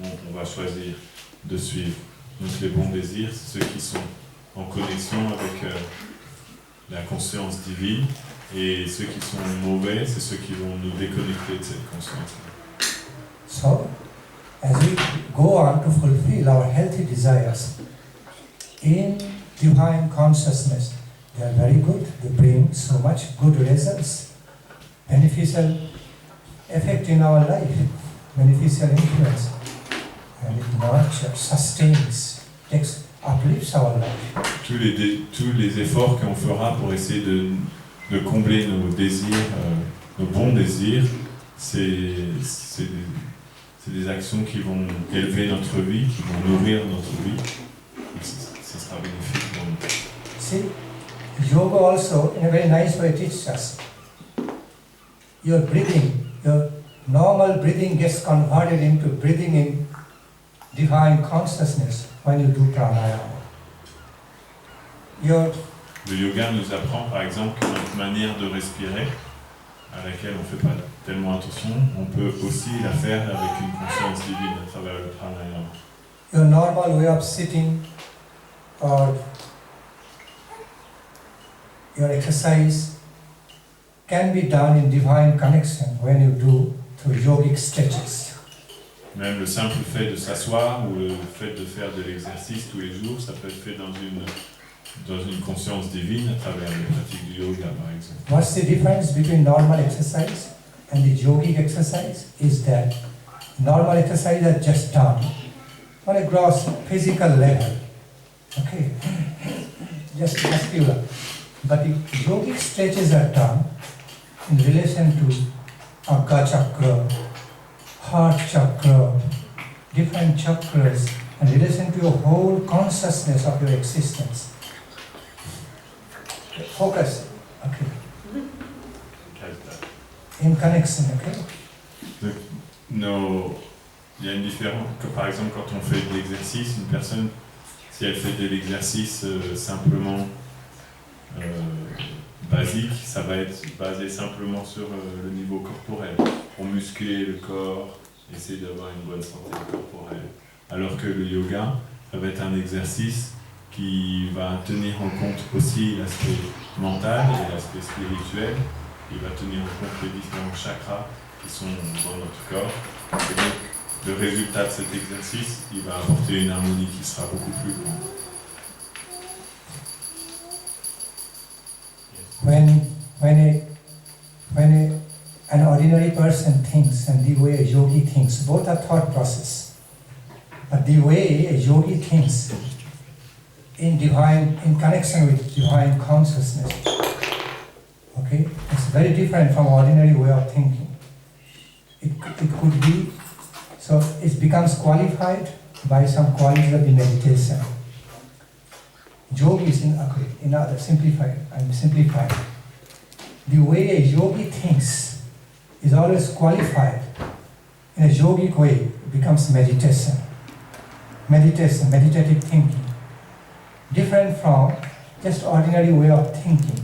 on va choisir de suivre. Donc les bons désirs, c'est ceux qui sont en connexion avec la conscience divine, et ceux qui sont mauvais, c'est ceux qui vont nous déconnecter de cette conscience. So, as we go on to fulfill our healthy desires in divine consciousness, they are very good. They bring so much good results, beneficial effect in our life, beneficial influence. And it nurtures, sustains, uplifts our life. Tous les efforts qu'on fera pour essayer de combler nos désirs, nos bons désirs, c'est des actions qui vont élever notre vie, qui vont nourrir notre vie. Ça sera bénéfique pour nous. See, yoga also, in a very nice way, teaches us. Your breathing, your normal breathing gets converted into breathing in divine consciousness when you do pranayama. Le yoga nous apprend par exemple que notre manière de respirer, à laquelle on ne fait pas tellement attention, on peut aussi la faire avec une conscience divine à travers le pranayama. Your normal way of sitting or your exercise can be done in divine connection when you do through yogic stretches. Même le simple fait de s'asseoir ou le fait de faire de l'exercice tous les jours, ça peut être fait dans une conscience divine à travers les pratiques du yoga par exemple. What's the difference between normal exercise and the yogic exercise is that normal exercise is just done on a gross physical level, okay, just muscular. But the yogic stretches are done in relation to Agga chakra, heart chakra, different chakras, and in relation to your whole consciousness of your existence. Focus, okay. In connection, okay. Il y a une différence, que par exemple quand on fait de l'exercice, une personne, si elle fait de l'exercice simplement basique, ça va être basé simplement sur le niveau corporel, pour muscler le corps, essayer d'avoir une bonne santé corporelle. Alors que le yoga, ça va être un exercice qui va tenir en compte aussi l'aspect mental et l'aspect spirituel. Il va tenir en compte les différents chakras qui sont dans notre corps. Et donc, le résultat de cet exercice, il va apporter une harmonie qui sera beaucoup plus grande. When an ordinary person thinks and the way a yogi thinks, both are thought process. But the way a yogi thinks in connection with divine consciousness, okay, it's very different from ordinary way of thinking. It could be, so it becomes qualified by some qualities of the meditation. Yogis in other simplified, I'm simplifying. The way a yogi thinks is always qualified in a yogic way. It becomes meditation. Meditation, meditative thinking. Different from just ordinary way of thinking.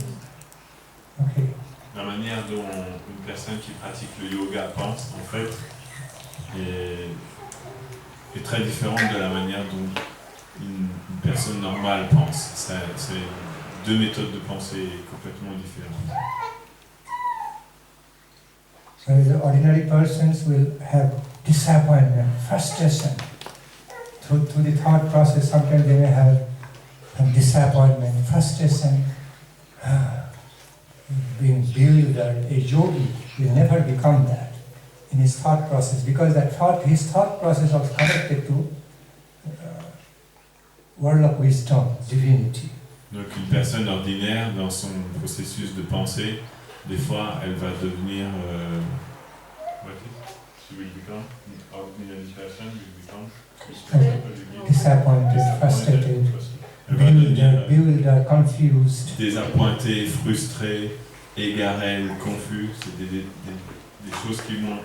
Okay. La manière dont une personne qui pratique le yoga pense, en fait, est très différente de la manière dont une personne normale pense. C'est deux méthodes de pensée complètement différentes. So the ordinary persons will have disappointment, frustration. Through the thought process, sometimes they may have disappointment, frustration, being bewildered. A yogi will never become that in his thought process, because his thought process was connected to world of wisdom, divinity. Donc une personne ordinaire, dans son processus de pensée, des fois, elle va devenir... what she will become? Ordinary person will become... Disappointed, frustrated, bewildered, confused. Désappointée, frustrée, égarée, confus. C'est des choses qui vont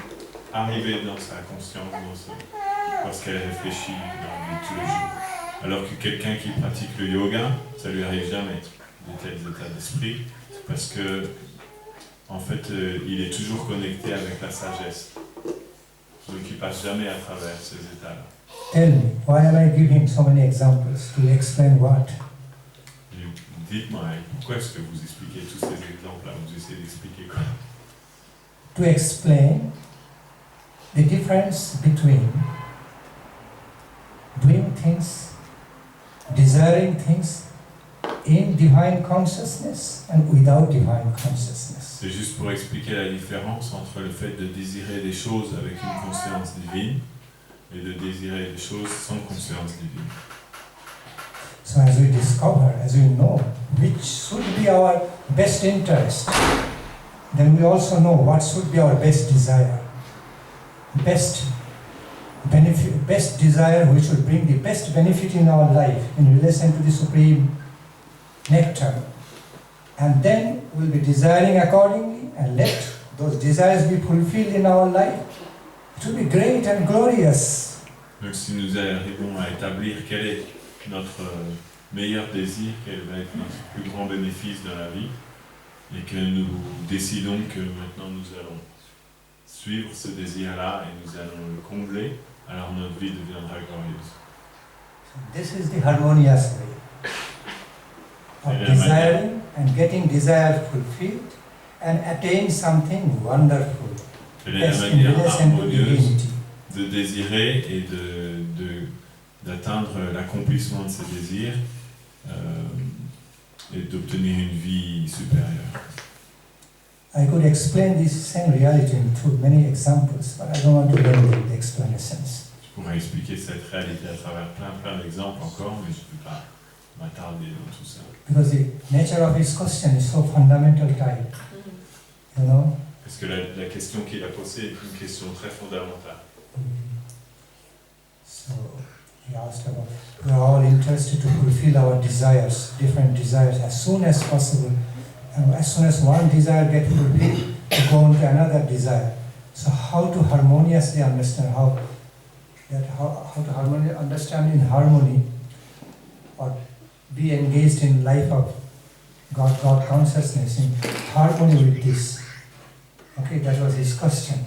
arriver dans sa conscience lorsqu'elle réfléchit dans la vie de tous les jours. Alors que quelqu'un qui pratique le yoga, ça lui arrive jamais de tels états d'esprit, parce que en fait, il est toujours connecté avec la sagesse. Donc il passe jamais à travers ces états-là. Tell me, why am I giving so many examples to explain what? Dites-moi, pourquoi est-ce que vous expliquez tous ces exemples-là? Vous essayez d'expliquer quoi? To explain the difference between doing things, desiring things in divine consciousness and without divine consciousness. C'est juste pour expliquer la différence entre le fait de désirer des choses avec une conscience divine et de désirer des choses sans conscience divine. So as we discover, as we know which should be our best interest, then we also know what should be our best desire. Best benefit, best desire which should bring the best benefit in our life in relation to the Supreme Nectar. And then we'll be desiring accordingly and let those desires be fulfilled in our life. It will be great and glorious. Donc si nous arrivons à établir quel est notre meilleur désir, quel va être notre plus grand bénéfice dans la vie, et que nous décidons que maintenant nous allons suivre ce désir-là et nous allons le combler, alors notre vie deviendra glorieuse. This is the harmonious way of desiring and getting desire fulfilled and attain something wonderful. Quelle est la manière harmonieuse de désirer et d'atteindre l'accomplissement de ses désirs et d'obtenir une vie supérieure. I could explain this same reality through many examples, but I don't want to go into the explanations. Je pourrais expliquer cette réalité à travers plein d'exemples encore, mais je ne peux pas m'attarder dans tout ça. Because the nature of his question is so fundamental type, you know. Parce que la question qu'il a posée est une question très fondamentale. So he asked about, we are all interested to fulfill our desires, different desires, as soon as possible. And as soon as one desire gets fulfilled, to go on to another desire. So how to harmoniously understand, how to understand in harmony, or be engaged in life of God consciousness, in harmony with this. Okay, that was his question.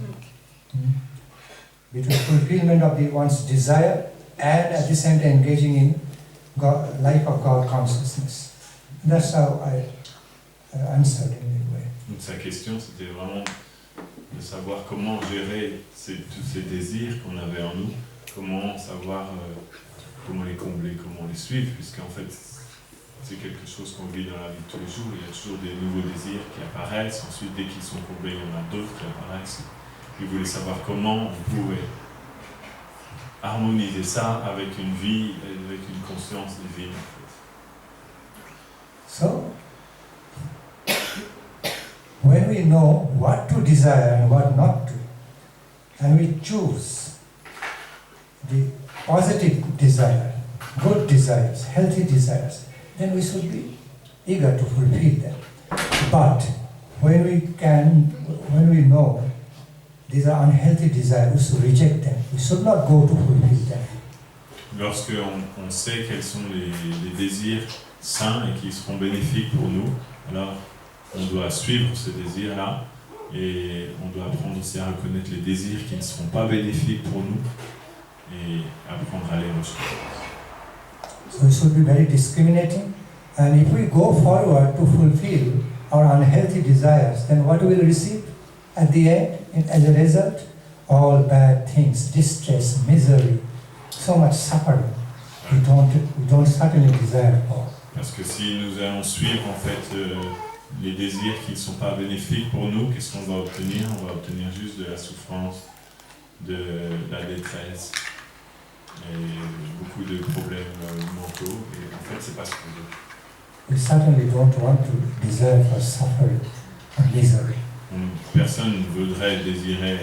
Between fulfillment of one's desire and at the same time engaging in life of God consciousness. That's how I answered in a way. Donc sa question, c'était vraiment de savoir comment gérer tous ces désirs qu'on avait en nous, comment savoir comment les combler, comment les suivre, puisqu'en fait c'est quelque chose qu'on vit dans la vie de tous les jours. Il y a toujours des nouveaux désirs qui apparaissent, ensuite dès qu'ils sont comblés, il y en a d'autres qui apparaissent. Il voulait savoir comment on pouvait harmoniser ça avec une vie, avec une conscience divine. So, when we know what to desire and what not to, and we choose the positive desire, good desires, healthy desires, then we should be eager to fulfill them. But when we know these are unhealthy desires, we should reject them. We should not go to fulfill them. Lorsque on sait quels sont les désirs sains et qui seront bénéfiques pour nous, alors on doit suivre ce désir-là et on doit apprendre aussi à reconnaître les désirs qui ne seront pas bénéfiques pour nous et apprendre à les rejeter. So we should be very discriminating, and if we go forward to fulfill our unhealthy desires, then what we will receive at the end, as a result? All bad things, distress, misery, so much suffering. We don't certainly desire for. Parce que si nous allons suivre en fait les désirs qui ne sont pas bénéfiques pour nous, qu'est-ce qu'on va obtenir? On va obtenir juste de la souffrance, de la détresse et beaucoup de problèmes mentaux. Et en fait, c'est pas ce qu'on veut. We certainly don't want to desire for suffering and misery. Personne ne voudrait désirer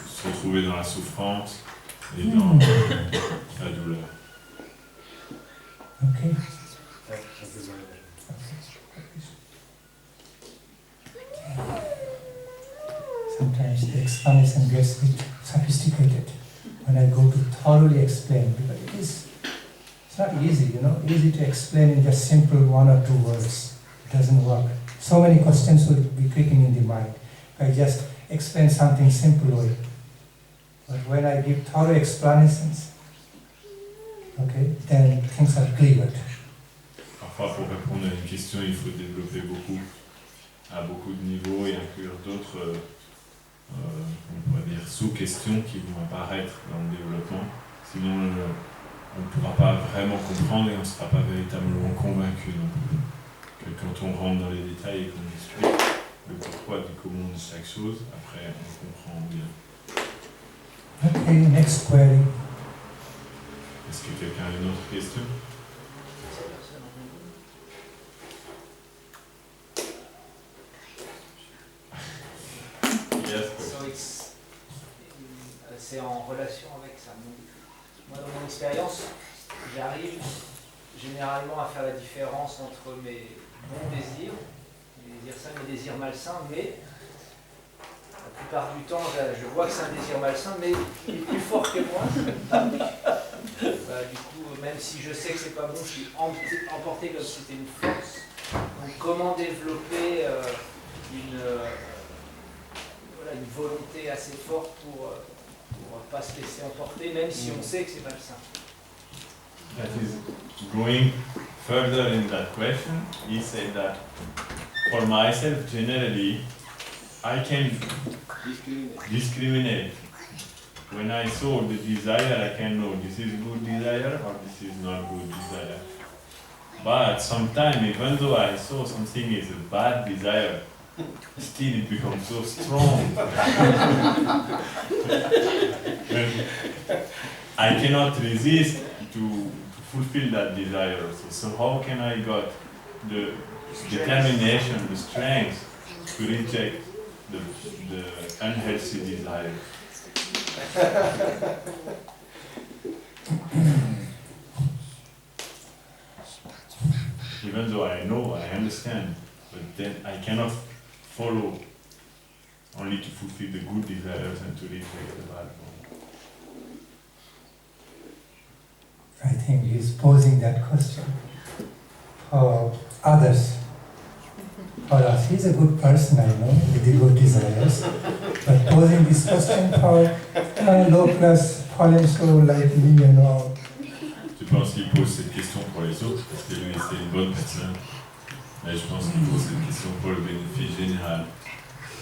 se retrouver dans la souffrance et dans la douleur. Okay. Sometimes the explanation gets a bit sophisticated when I go to thoroughly explain, because it's not easy, easy to explain in just simple 1 or 2 words. It doesn't work. So many questions will be clicking in the mind. I just explain something simple way. But when I give thorough explanations, okay, then things are cleared. Parfois, pour répondre à une question, il faut développer beaucoup, à beaucoup de niveaux et inclure d'autres, on pourrait dire, sous-questions qui vont apparaître dans le développement. Sinon, on ne pourra pas vraiment comprendre et on ne sera pas véritablement convaincu non plus. Que quand on rentre dans les détails et qu'on explique le pourquoi du comment de chaque chose, après, on comprend bien. Okay, next query. Est-ce que quelqu'un a une autre question? C'est en relation avec ça. Moi, dans mon expérience, j'arrive généralement à faire la différence entre mes bons désirs, mes désirs sains, mes désirs malsains, mais la plupart du temps, je vois que c'est un désir malsain, mais il est plus fort que moi. Du coup, même si je sais que c'est pas bon, je suis emporté comme si c'était une force. Donc, comment développer une volonté assez forte pour pas se laisser emporter, même si on sait que c'est malsain. That is going further in that question. He said that for myself, generally, I can discriminate. When I saw the desire, I can know this is good desire or this is not good desire. But sometimes, even though I saw something is a bad desire, still it becomes so strong. I cannot resist to fulfill that desire. So how can I got the determination, the strength to reject the unhealthy desire? Even though I know, I understand, but then I cannot follow only to fulfill the good desires and to reject the bad ones. I think he's posing that question for others. For us, he's a good person, I know, with the good desires. But posing this question for low-class fallen soul like me, Je pense qu'il pose cette question pour les autres parce que lui c'est une bonne personne. Mais je pense qu'il pose cette question pour le bénéfice général.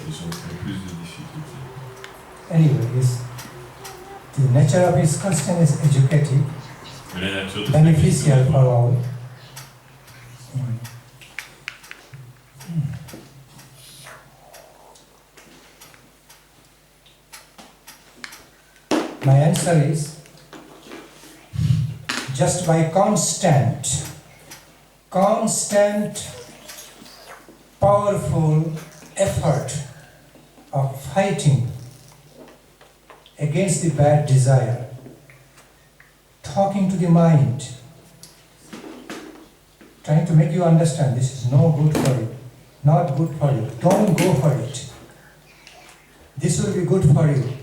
Les gens qui ont plus de difficultés. Anyway, the nature of his question is educative, Mais la nature de beneficial for all. My answer is just by constant, powerful effort of fighting against the bad desire, talking to the mind, trying to make you understand this is no good for you, not good for you, don't go for it. This will be good for you.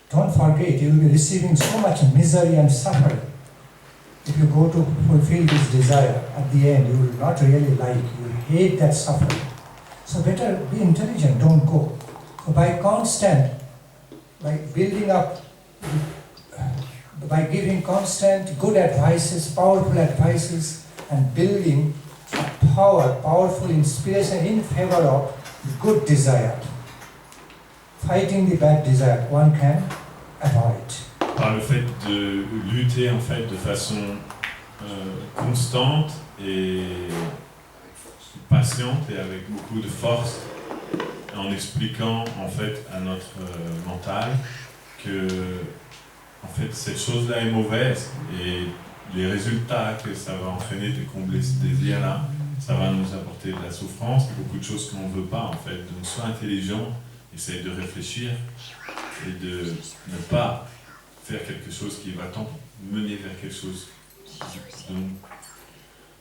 Don't forget, you will be receiving so much misery and suffering. If you go to fulfill this desire, at the end you will not really like, you will hate that suffering. So better be intelligent, don't go. So by building up, by giving constant good advices, powerful advices, and building a powerful inspiration in favor of good desire, fighting the bad desire, one can avoid. Par le fait de lutter en fait de façon constante et patiente et avec beaucoup de force, en expliquant en fait à notre mental que en fait cette chose-là est mauvaise et les résultats que ça va entraîner de combler ce désir-là, ça va nous apporter de la souffrance et beaucoup de choses qu'on ne veut pas en fait. Donc sois intelligent, essaye de réfléchir et de ne pas faire quelque chose qui va t'emmener vers quelque chose dont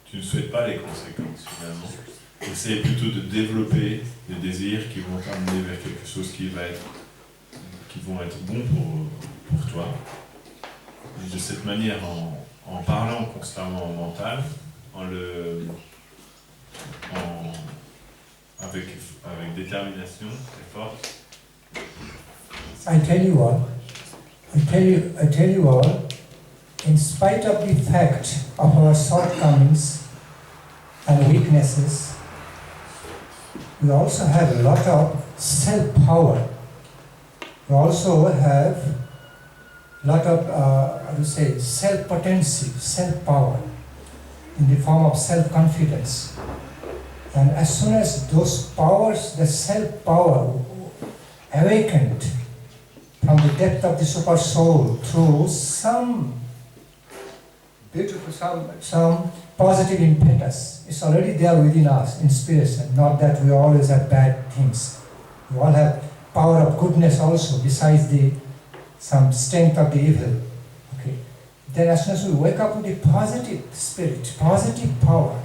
tu ne souhaites pas les conséquences finalement. Essaye plutôt de développer des désirs qui vont t'amener vers quelque chose qui vont être bons pour toi. Et de cette manière, en parlant constamment au mental, avec détermination et force. I tell you all, in spite of the fact of our shortcomings and weaknesses, we also have a lot of self-power. We also have a lot of, self-potency, self-power in the form of self-confidence. And as soon as those powers, the self-power awakened from the depth of the super soul through some beautiful, some positive impetus, it's already there within us, inspiration. Not that we always have bad things. We all have power of goodness also, besides some strength of the evil. Okay. Then as soon as we wake up with the positive spirit, positive power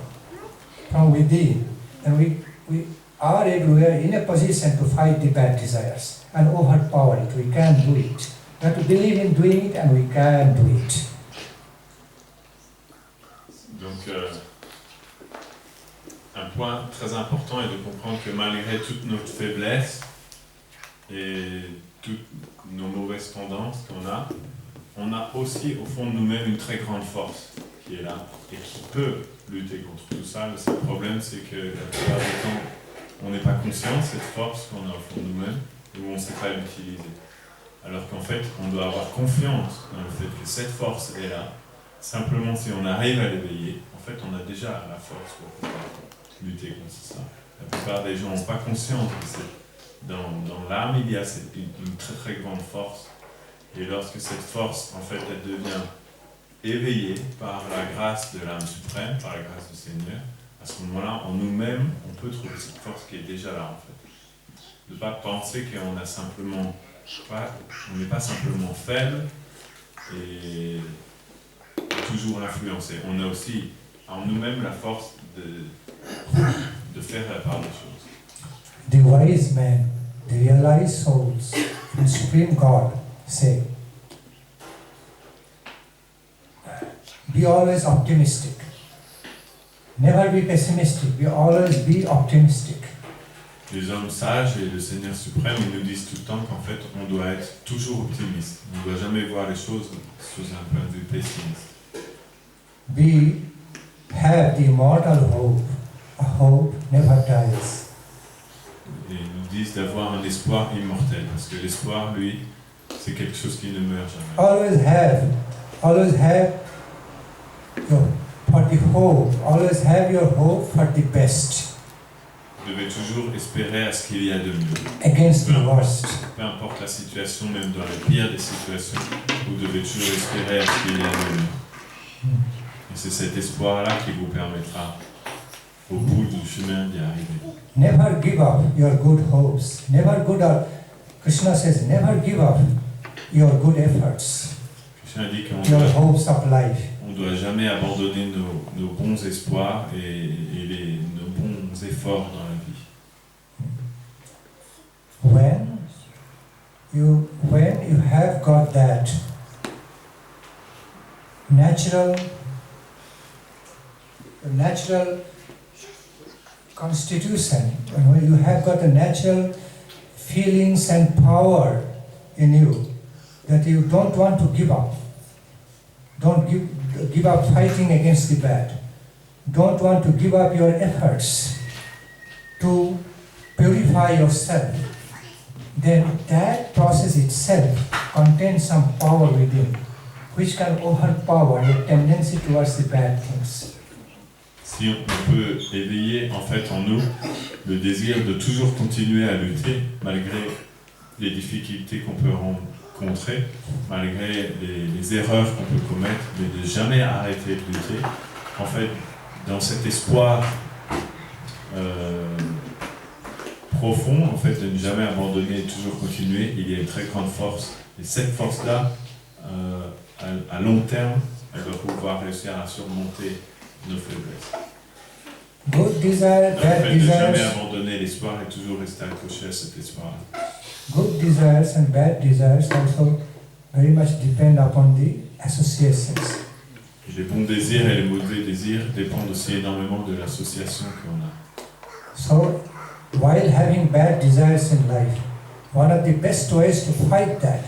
from within, and we are in a position to fight the bad desires and overpower it. We can do it. We have to believe in doing it, and we can do it. Donc, un point très important est de comprendre que malgré toute notre faiblesse et toutes nos mauvaises tendances on a aussi au fond de nous-mêmes une très grande force qui est là et qui peut lutter contre tout ça. Le seul problème, c'est que la plupart du temps, on n'est pas conscient de cette force qu'on a au fond de nous-mêmes ou on ne sait pas l'utiliser. Alors qu'en fait, on doit avoir confiance dans le fait que cette force est là. Simplement, si on arrive à l'éveiller, en fait, on a déjà la force pour pouvoir lutter contre ça. La plupart des gens n'ont pas conscience que dans l'âme, il y a une très très grande force. Et lorsque cette force, en fait, elle devient éveillée par la grâce de l'âme suprême, par la grâce du Seigneur, à ce moment-là, en nous-mêmes, on peut trouver cette force qui est déjà là, en fait. De ne pas penser qu'on a simplement, on n'est pas simplement faible et toujours influencé. On a aussi en nous-mêmes la force de faire la part des choses. The wise men, the realized souls, the Supreme God say, be always optimistic. Never be pessimistic. Be always be optimistic. Les hommes sages et le Seigneur suprême, ils nous disent tout le temps qu'en fait, on doit être toujours optimiste. On ne doit jamais voir les choses sous un point de vue pessimiste. Have the immortal hope. A hope never dies. Et ils nous disent d'avoir un espoir immortel, parce que l'espoir, lui, c'est quelque chose qui ne meurt jamais. Always have for the hope. Always have your hope for the best. Vous devez toujours espérer à ce qu'il y a de mieux. against the worst. Peu importe la situation, même dans la pire des situations, vous devez toujours espérer à ce qu'il y a de mieux. Et c'est cet espoir-là qui vous permettra, au bout du chemin, d'y arriver. Never give up your good hopes. Krishna says, never give up your good efforts, Krishna dit qu'on your doit, hopes of life. on doit jamais abandonner nos bons espoirs et nos bons efforts dans la vie. When you have got that natural constitution, when you have got the natural feelings and power in you that you don't want to give up. Don't give up fighting against the bad. Don't want to give up your efforts to purify yourself. Then that process itself contains some power within, which can overpower your tendency towards the bad things. Si on peut éveiller en fait en nous le désir de toujours continuer à lutter malgré les difficultés qu'on peut rencontrer, malgré les erreurs qu'on peut commettre, mais de jamais arrêter de lutter, en fait, dans cet espoir profond, en fait, de ne jamais abandonner et toujours continuer, il y a une très grande force. Et cette force-là, à long terme, elle va pouvoir réussir à surmonter nos faiblesses. Good desire, Donc, bad en fait, de jamais desires, abandonner l'espoir et toujours rester accroché à cet espoir. good desires and bad desires also very much depend upon the associations. Les bons désirs et les mauvais désirs dépendent aussi énormément de l'association qu'on a. So, while having bad desires in life, one of the best ways to fight that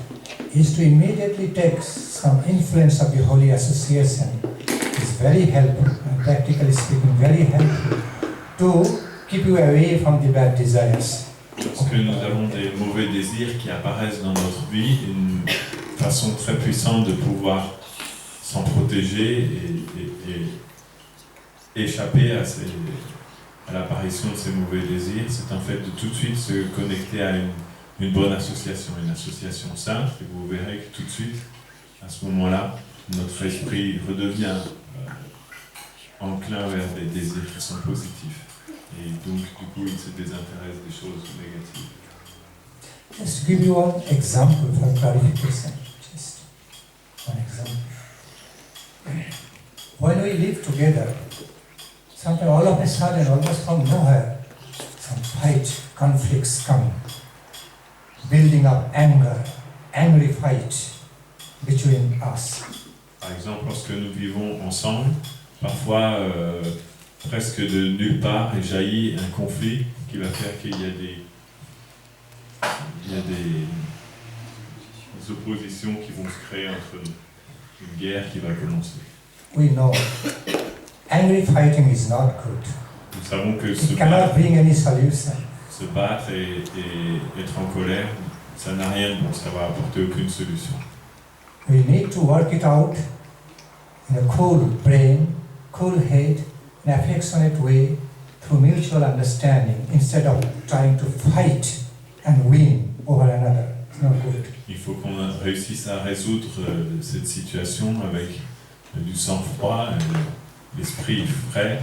is to immediately take some influence of the holy association. It's very helpful, practically speaking, very helpful to keep you away from the bad desires. Lorsque nous avons des mauvais désirs qui apparaissent dans notre vie, une façon très puissante de pouvoir s'en protéger et échapper à l'apparition de ces mauvais désirs, c'est en fait de tout de suite se connecter à une bonne association, une association sainte, et vous verrez que tout de suite, à ce moment-là, notre esprit redevient enclin vers des désirs qui sont positifs. Et donc, du coup, il se désintéresse des choses négatives. Just to give you one example for clarification. Just one example. When we live together, sometimes all of a sudden, almost from nowhere, some fight, conflicts come, building up anger, angry fight between us. Par exemple, lorsque nous vivons ensemble, parfois, presque de nulle part, il jaillit un conflit qui va faire qu'il y a des oppositions qui vont se créer entre nous, une guerre qui va commencer. We know angry fighting is not good. Nous savons que It cannot bring any solution. se battre et être en colère, ça n'a rien de bon, ça va apporter aucune solution. We need to work it out in a cool brain, cool head, in an affectionate way, through mutual understanding, instead of trying to fight and win over another. It's not good. Il faut qu'on réussisse à résoudre cette situation avec du sang-froid, l'esprit frais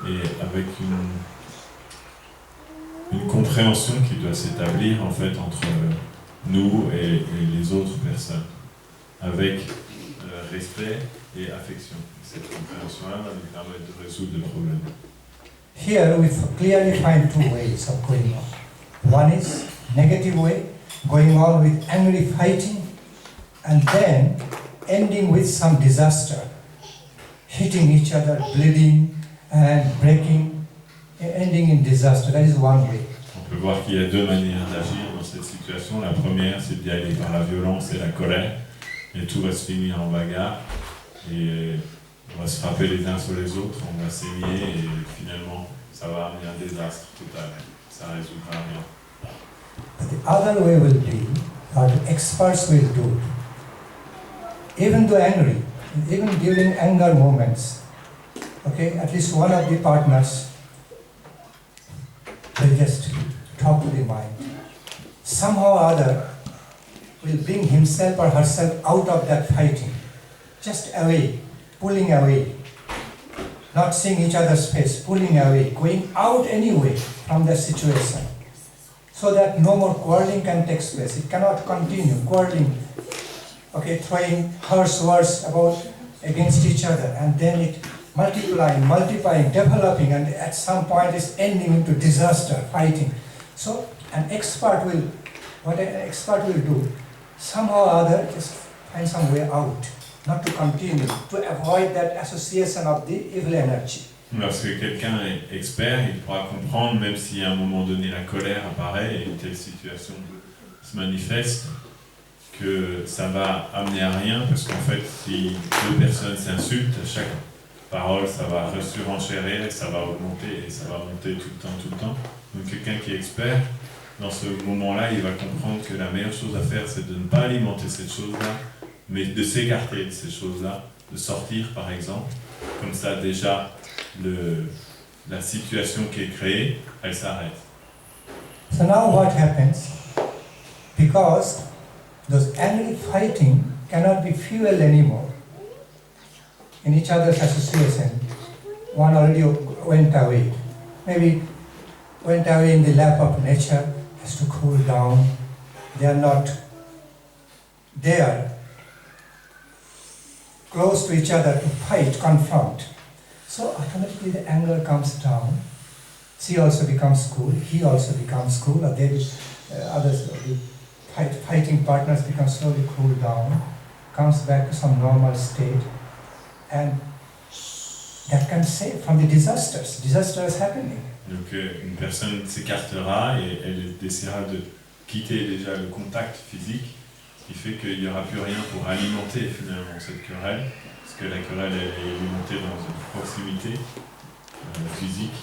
et avec une compréhension qui doit s'établir en fait entre nous et les autres personnes, avec respect et affection. Cette compréhension-là va nous permettre de résoudre le problème. Here we clearly find two ways of going on. One is negative way, going on with angry fighting, and then ending with some disaster, hitting each other, bleeding and breaking, ending in disaster. That is one way. On peut voir qu'il y a deux manières d'agir dans cette situation. La première, c'est d'y aller par la violence et la colère, et tout va se finir en bagarre, et on va se frapper les uns sur les autres, on va saigner, et finalement, ça va amener un désastre total. Ça ne résoudra rien. But the other way will be, or the experts will do, even though angry, even during anger moments, okay, at least one of the partners will just talk to the mind. Somehow or other will bring himself or herself out of that fighting, just away, pulling away, not seeing each other's face, pulling away, going out anyway from the situation, so that no more quarreling can take place. It cannot continue, quarreling, okay, throwing harsh words against each other, and then it multiplying, developing, and at some point is ending into disaster, fighting. So what an expert will do, somehow or other just find some way out, not to continue, to avoid that association of the evil energy. Lorsque quelqu'un est expert, il pourra comprendre, même si à un moment donné la colère apparaît et une telle situation se manifeste, que ça va amener à rien, parce qu'en fait, si deux personnes s'insultent, à chaque parole, ça va surenchérir, et ça va augmenter, et ça va monter tout le temps. Donc quelqu'un qui est expert, dans ce moment-là, il va comprendre que la meilleure chose à faire, c'est de ne pas alimenter cette chose-là, mais de s'écarter de ces choses-là, de sortir par exemple. Comme ça, déjà, la situation qui est créée, elle s'arrête. So now what happens? Because those angry fighting cannot be fuel anymore in each other's association. One already went away. Maybe went away in the lap of nature, has to cool down. They are not there, close to each other to fight, confront. So automatically the anger comes down. She also becomes cool, he also becomes cool, or others, the fighting partners become slowly cooled down, comes back to some normal state, and that can save from the disasters happening. Donc une personne s'écartera et elle essaiera de quitter déjà le contact physique, qui fait qu'il n'y aura plus rien pour alimenter finalement cette querelle, parce que la querelle elle est alimentée dans une proximité physique.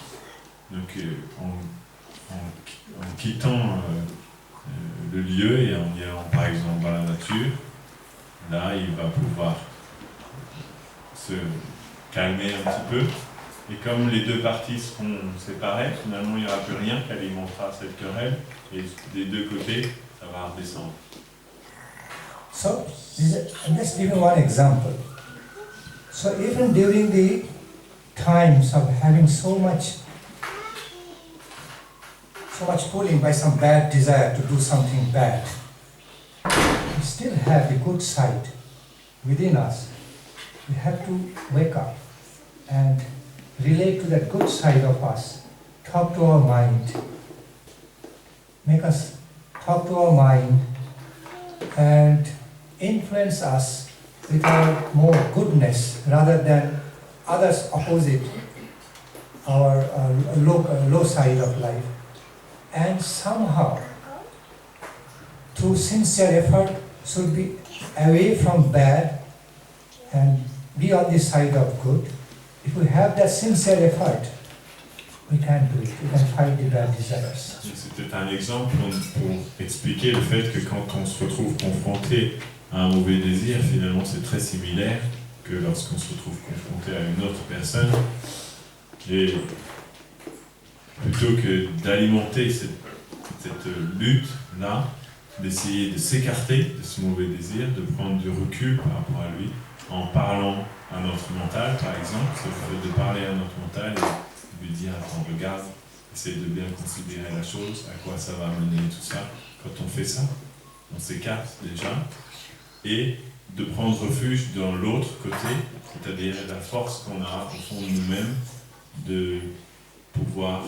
Donc en quittant le lieu et en y allant par exemple dans la nature, là il va pouvoir se calmer un petit peu. Et comme les deux parties seront séparées, finalement il n'y aura plus rien qui alimentera cette querelle, et des deux côtés, ça va redescendre. So, I'm just giving one example. So even during the times of having so much pulling by some bad desire to do something bad, we still have the good side within us. We have to wake up and relate to that good side of us, talk to our mind, make us talk to our mind and influence us with our more goodness rather than others opposite our low side of life. And somehow, through sincere effort, should be away from bad and be on the side of good. If we have that sincere effort, we can do it. We can fight the bad desires. C'était un exemple pour expliquer le fait que quand on se retrouve confronté à un mauvais désir, finalement c'est très similaire que lorsqu'on se retrouve confronté à une autre personne. Et plutôt que d'alimenter cette lutte-là, d'essayer de s'écarter de ce mauvais désir, de prendre du recul par rapport à lui, en parlant à notre mental, par exemple, c'est le fait de parler à notre mental et lui dire, attends, regarde, essaye de bien considérer la chose, à quoi ça va mener tout ça. Quand on fait ça, on s'écarte déjà, et de prendre refuge dans l'autre côté, c'est-à-dire la force qu'on a au fond de nous-mêmes de pouvoir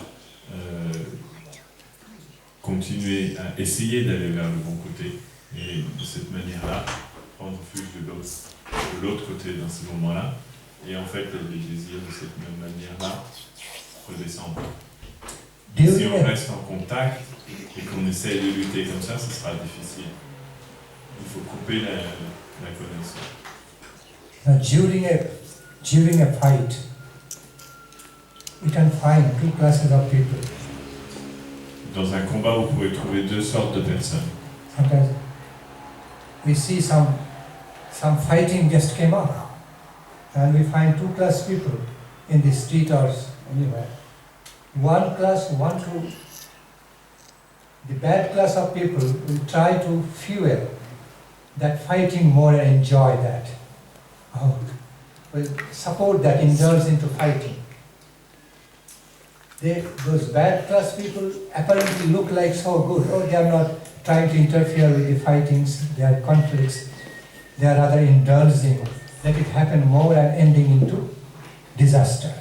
continuer à essayer d'aller vers le bon côté, et de cette manière-là, prendre refuge de l'autre côté dans ce moment-là, et en fait les désirs de cette même manière-là redescendent. Si on reste en contact et qu'on essaye de lutter comme ça, ce sera difficile. Il faut couper la connexion. During a fight, we can find two classes of people. Dans un combat, vous pouvez trouver deux sortes de personnes. Sometimes we see some fighting just came up, and we find two class people in the street or anywhere. One class want to the bad class of people will try to fuel that fighting more and enjoy that. Will support that indulge into fighting. Those bad class people apparently look like so good. Oh, they are not trying to interfere with the fightings, their conflicts. They are rather indulging. Let it happen more and ending into disaster.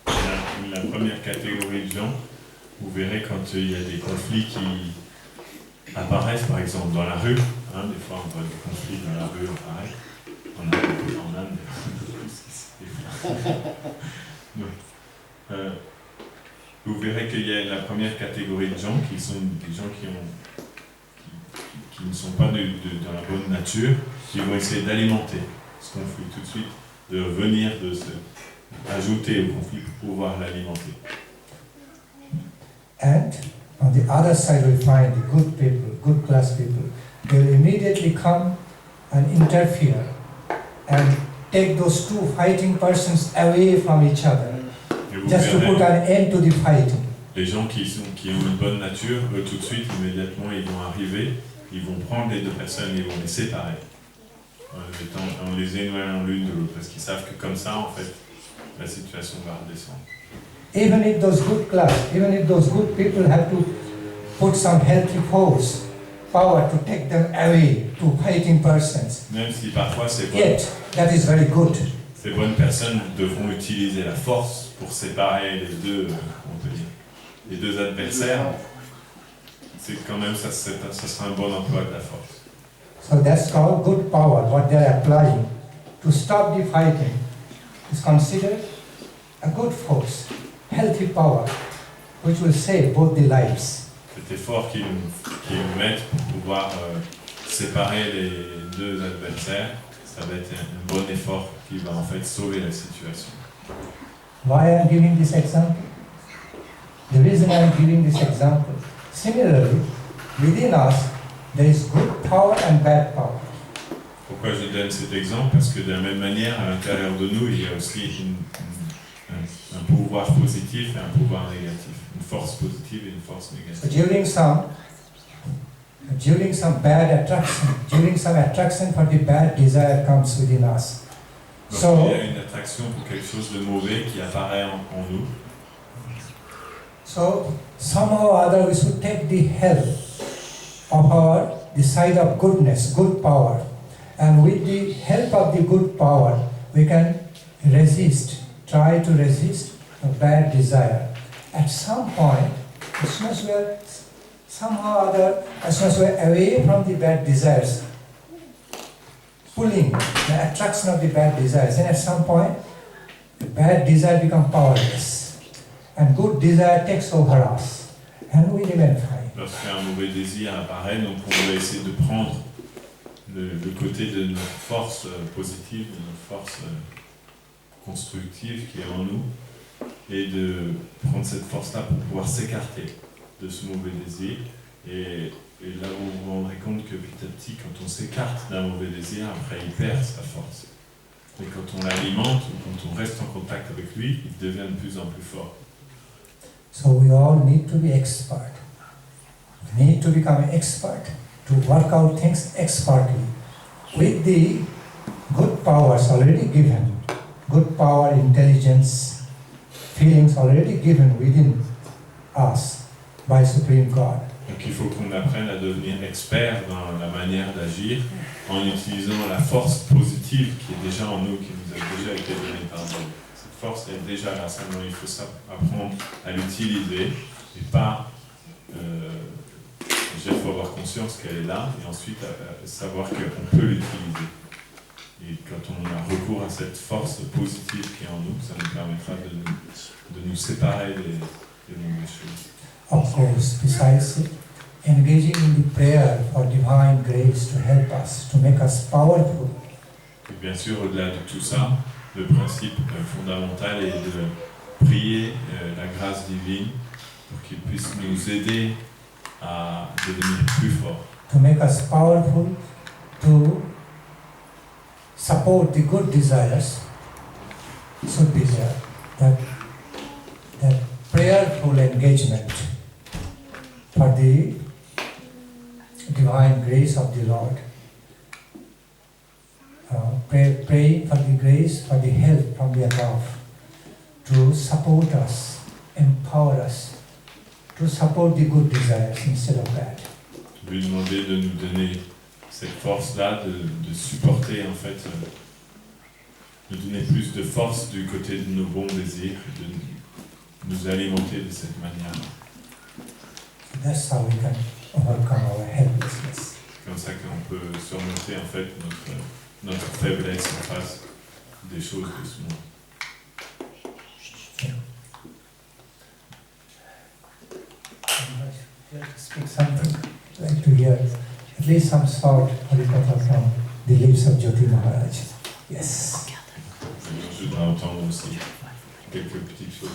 La première catégorie de gens, vous verrez quand il y a des conflits qui apparaissent, par exemple dans la rue, des fois on voit des conflits dans la rue apparaître, en Inde, vous verrez qu'il y a la première catégorie de gens qui sont des gens qui ne sont pas dans la bonne nature, qui vont essayer d'alimenter ce conflit tout de suite, de venir, de se ajouter au conflit pour pouvoir l'alimenter. And on the other side we find the good people, good class people. They will immediately come and interfere and take those two fighting persons away from each other, just to put an end to the fighting. Les gens qui ont une bonne nature, eux tout de suite, immédiatement, ils vont arriver, ils vont prendre les deux personnes, ils vont les séparer, en les éloignant l'une de l'autre, parce qu'ils savent que comme ça, en fait, la situation va redescendre. Even if those good people have to put some healthy force, power to take them away to fighting persons. Même si parfois Yet, that is very good. Ces bonnes personnes devront utiliser la force pour séparer les deux adversaires. C'est quand même ça sera un bon emploi de la force. So that's called good power. What they are applying to stop the fighting is considered a good force, healthy power, which will save both the lives. Cet effort qu'ils mettent pour pouvoir séparer les deux adversaires, ça va être un bon effort qui va en fait sauver la situation. Why I am giving this example? The reason I am giving this example, similarly, within us there is good power and bad power. Pourquoi je donne cet exemple? Parce que de la même manière, à l'intérieur de nous, il y a aussi un pouvoir positif et un pouvoir négatif, une force positive et une force négative. So during some bad attraction, during some attraction for the bad desire comes within us. Donc So, il y a une attraction pour quelque chose de mauvais qui apparaît en nous. So somehow or other we should take the help of the side of goodness, good power, and with the help of the good power we can try to resist the bad desire. At some point, as soon as we are somehow or other, as soon as we are away from the bad desires, pulling the attraction of the bad desires, and at some point the bad desire becomes powerless. And good desire takes over us, and we remain fine. Lorsqu'un mauvais désir apparaît, donc on va essayer de prendre le côté de notre force positive, de notre force constructive qui est en nous, et de prendre cette force-là pour pouvoir s'écarter de ce mauvais désir. Et là, vous vous rendrez compte que petit à petit, quand on s'écarte d'un mauvais désir, après il perd sa force. Et quand on l'alimente, ou quand on reste en contact avec lui, il devient de plus en plus fort. So we all need to be expert. We need to become an expert, to work out things expertly. With the good powers already given, good power, intelligence, feelings already given within us by Supreme God. Donc il faut qu'on apprenne à devenir expert dans la manière d'agir en utilisant la force positive qui est déjà en nous, qui nous a déjà été donnée par Dieu. Cette force est déjà là, seulement il faut apprendre à l'utiliser et pas... déjà il faut avoir conscience qu'elle est là et ensuite savoir qu'on peut l'utiliser. Et quand on a recours à cette force positive qui est en nous, ça nous permettra de nous séparer des mauvaises choses. Of course, besides engaging in the prayer for divine grace to help us, to make us powerful. Et bien sûr, au-delà de tout ça, le principe fondamental est de prier la grâce divine pour qu'il puisse nous aider à devenir plus forts. To make us powerful, to support the good desires, should be there. That prayerful engagement for the divine grace of the Lord. Praying for the grace, for the help from the above to support us, empower us, to support the good desires instead of bad. Lui demander de nous donner cette force-là, de supporter en fait, de donner plus de force du côté de nos bons désirs, de nous alimenter de cette manière. That's how we can overcome our helplessness. C'est comme ça qu'on peut surmonter en fait notre faiblesse en face des choses de ce monde. I'd like to speak something, I'd like to hear at least some short Harikatha from the lips of Jyoti Maharaj. Yes. Je voudrais entendre aussi quelques petites choses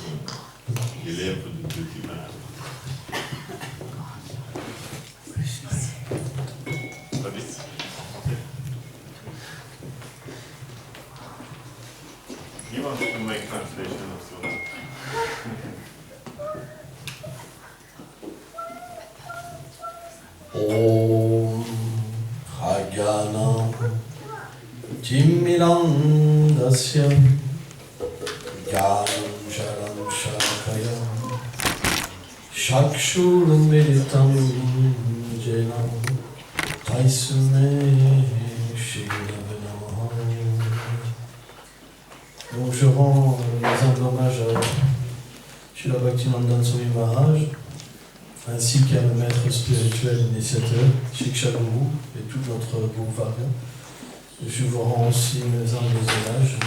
des lèvres de Jyoti Maharaj. Pas vite. You want to make translation of sorts? Om Haganam Jimmilandasya Gyanam Sharam Shakayam Shakshurmiritam Jenam Taisume Shinavanam. Donc je rends mes humbles hommages à Srila Bhaktivedanta Swami Maharaj, ainsi qu'à le maître spirituel initiateur, Shiksha Guru, et tout notre groupe Varga. Je vous rends aussi mes humbles hommages.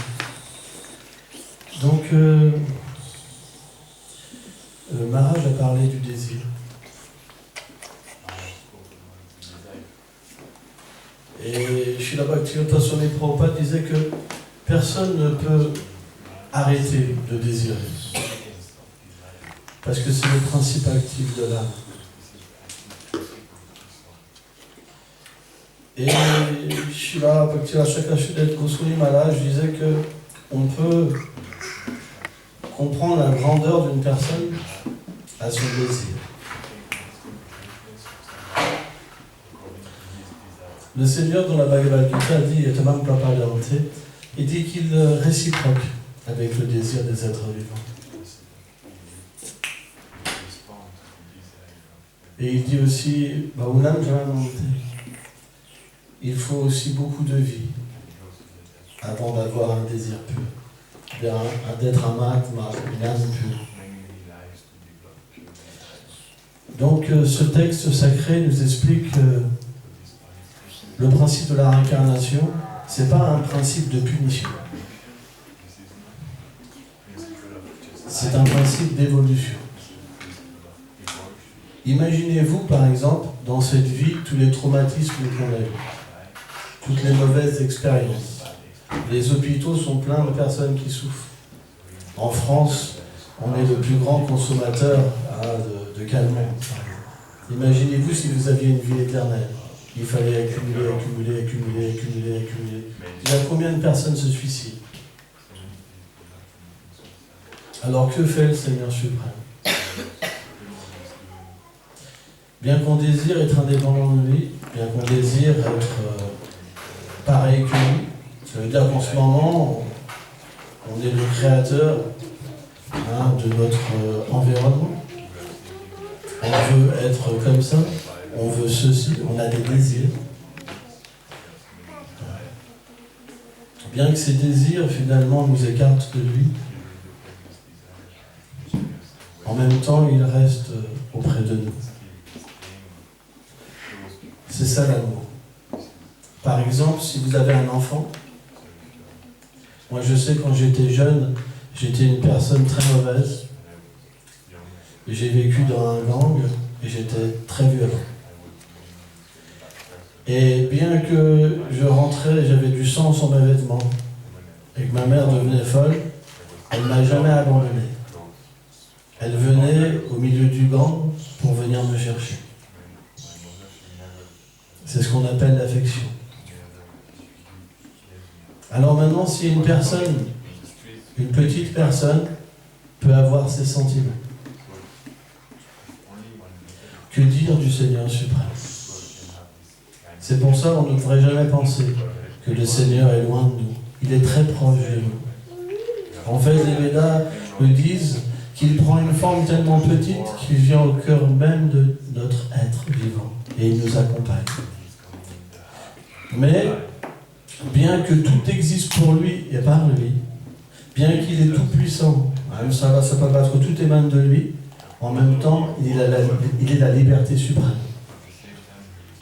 Donc, Maharaj a parlé du désir. Et Srila Bhaktivedanta Swami Prabhupada disait que personne ne peut arrêter de désirer. Parce que c'est le principe actif de l'âme. Et Srila Bhaktivinoda Thakur Goswami Maharaj disait que on peut comprendre la grandeur d'une personne à son désir. Le Seigneur dans la Bhagavad Gita dit, Yatamam Prapadante, il dit qu'il réciproque avec le désir des êtres vivants. Et il dit aussi, il faut aussi beaucoup de vie avant d'avoir un désir pur, d'être un mahatma, une âme pure. Donc ce texte sacré nous explique que le principe de la réincarnation, ce n'est pas un principe de punition. C'est un principe d'évolution. Imaginez-vous, par exemple, dans cette vie, tous les traumatismes qu'on a eus, toutes les mauvaises expériences. Les hôpitaux sont pleins de personnes qui souffrent. En France, on est le plus grand consommateur de calmants. Imaginez-vous si vous aviez une vie éternelle. Il fallait accumuler. Il y a combien de personnes se suicident? Alors que fait le Seigneur suprême? Bien qu'on désire être indépendant de lui, bien qu'on désire être pareil que lui, ça veut dire qu'en ce moment, on est le créateur de notre environnement. On veut être comme ça, on veut ceci, on a des désirs. Bien que ces désirs, finalement, nous écartent de lui, en même temps, ils restent auprès de nous. C'est ça l'amour. Par exemple, si vous avez un enfant, moi je sais quand j'étais jeune, j'étais une personne très mauvaise. J'ai vécu dans un gang et j'étais très violent. Et bien que je rentrais, j'avais du sang sur mes vêtements et que ma mère devenait folle, elle ne m'a jamais abandonné. Elle venait au milieu du gang pour venir me chercher. C'est ce qu'on appelle l'affection. Alors maintenant, si une personne, une petite personne, peut avoir ces sentiments, Que dire du Seigneur suprême? C'est pour ça qu'on ne devrait jamais penser que le Seigneur est loin de nous. Il est très proche de nous. En fait, les Védas nous disent qu'il prend une forme tellement petite qu'il vient au cœur même de notre être vivant. Et il nous accompagne. Mais, bien que tout existe pour lui et par lui, bien qu'il est tout puissant, même ça peut battre, tout émane de lui, en même temps, il est la liberté suprême.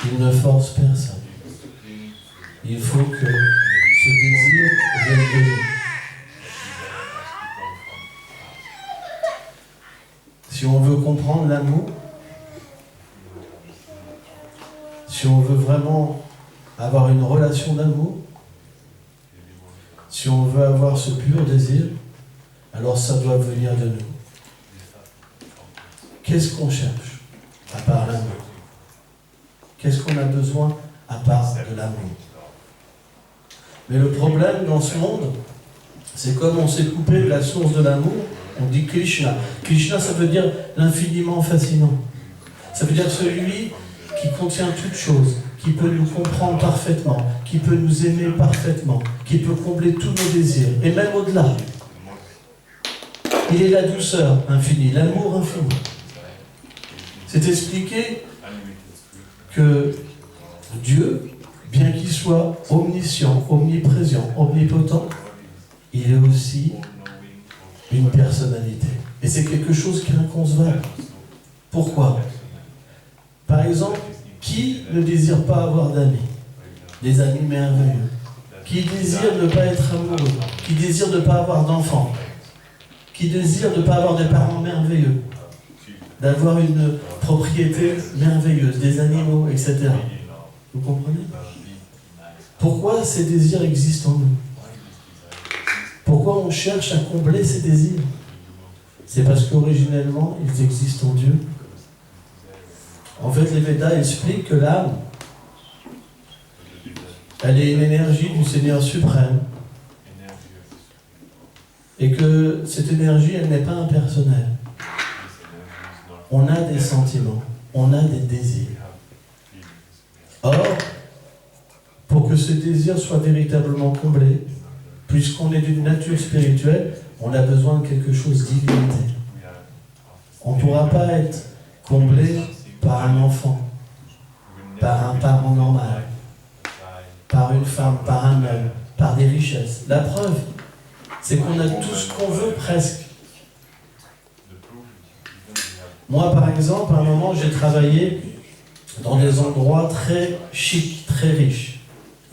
Il ne force personne. Il faut que ce désir vienne de lui. Si on veut comprendre l'amour, si on veut vraiment avoir une relation d'amour, si on veut avoir ce pur désir, alors ça doit venir de nous. Qu'est-ce qu'on cherche à part l'amour? Qu'est-ce qu'on a besoin à part de l'amour? Mais le problème dans ce monde, c'est comme on s'est coupé de la source de l'amour, on dit Krishna. Krishna, ça veut dire l'infiniment fascinant. Ça veut dire celui qui contient toutes choses, qui peut nous comprendre parfaitement, qui peut nous aimer parfaitement, qui peut combler tous nos désirs, et même au-delà. Il est la douceur infinie, l'amour infini. C'est expliqué que Dieu, bien qu'il soit omniscient, omniprésent, omnipotent, il est aussi une personnalité. Et c'est quelque chose qui est inconcevable. Pourquoi? Par exemple, qui ne désire pas avoir d'amis? Des amis merveilleux. Qui désire ne pas être amoureux? Qui désire ne pas avoir d'enfants? Qui désire ne pas avoir des parents merveilleux? D'avoir une propriété merveilleuse, des animaux, etc. Vous comprenez? Pourquoi ces désirs existent en nous? Pourquoi on cherche à combler ces désirs? C'est parce qu'originellement, ils existent en Dieu. En fait, les Védas expliquent que l'âme, elle est une énergie du Seigneur suprême. Et que cette énergie, elle n'est pas impersonnelle. On a des sentiments, on a des désirs. Or, pour que ce désir soit véritablement comblé, puisqu'on est d'une nature spirituelle, on a besoin de quelque chose d'illimité. On ne pourra pas être comblé par un enfant, par un parent normal, par une femme, par un homme, par des richesses. La preuve, c'est qu'on a tout ce qu'on veut presque. Moi, par exemple, à un moment, j'ai travaillé dans des endroits très chics, très riches.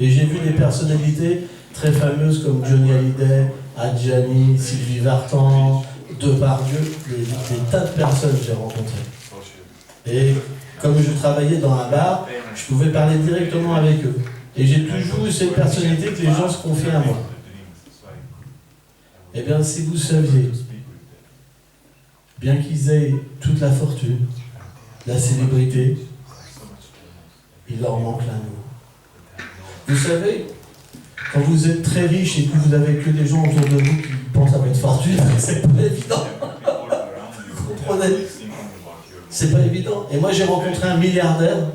Et j'ai vu des personnalités très fameuses comme Johnny Hallyday, Adjani, Sylvie Vartan, Depardieu, des tas de personnes que j'ai rencontrées. Et comme je travaillais dans un bar, je pouvais parler directement avec eux. Et j'ai toujours eu cette personnalité que les gens se confient à moi. Eh bien, si vous saviez, bien qu'ils aient toute la fortune, la célébrité, il leur manque l'amour. Vous savez, quand vous êtes très riche et que vous n'avez que des gens autour de vous qui pensent à votre fortune, c'est pas évident. Vous comprenez? C'est pas évident. Et moi, j'ai rencontré un milliardaire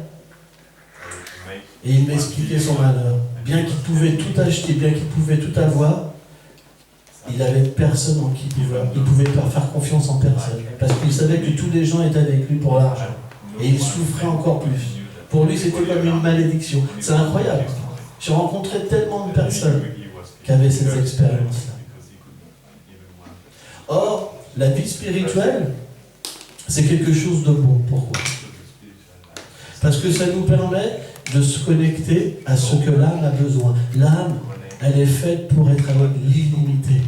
et il m'expliquait son malheur. Bien qu'il pouvait tout acheter, bien qu'il pouvait tout avoir, il n'avait personne en qui il ne pouvait pas faire confiance en personne. Parce qu'il savait que tous les gens étaient avec lui pour l'argent. Et il souffrait encore plus. Pour lui, c'était comme une malédiction. C'est incroyable. J'ai rencontré tellement de personnes qui avaient ces expériences-là. Or, la vie spirituelle, c'est quelque chose de bon. Pourquoi? Parce que ça nous permet de se connecter à ce que l'âme a besoin. L'âme, elle est faite pour être avec l'illimité.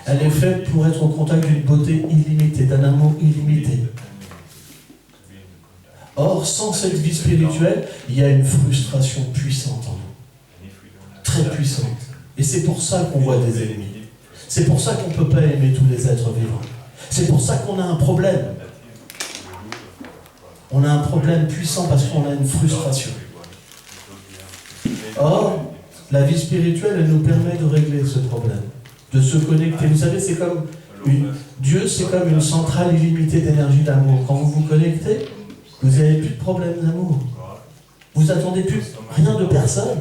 Elle est faite pour être au contact d'une beauté illimitée, d'un amour illimité. Or, sans cette vie spirituelle, il y a une frustration puissante en nous. Très puissante. Et c'est pour ça qu'on voit des ennemis. C'est pour ça qu'on ne peut pas aimer tous les êtres vivants. C'est pour ça qu'on a un problème. On a un problème puissant parce qu'on a une frustration. Or, la vie spirituelle, elle nous permet de régler ce problème, de se connecter. Vous savez, c'est comme Dieu, c'est comme une centrale illimitée d'énergie d'amour. Quand vous vous connectez, vous n'avez plus de problème d'amour. Vous n'attendez plus rien de personne.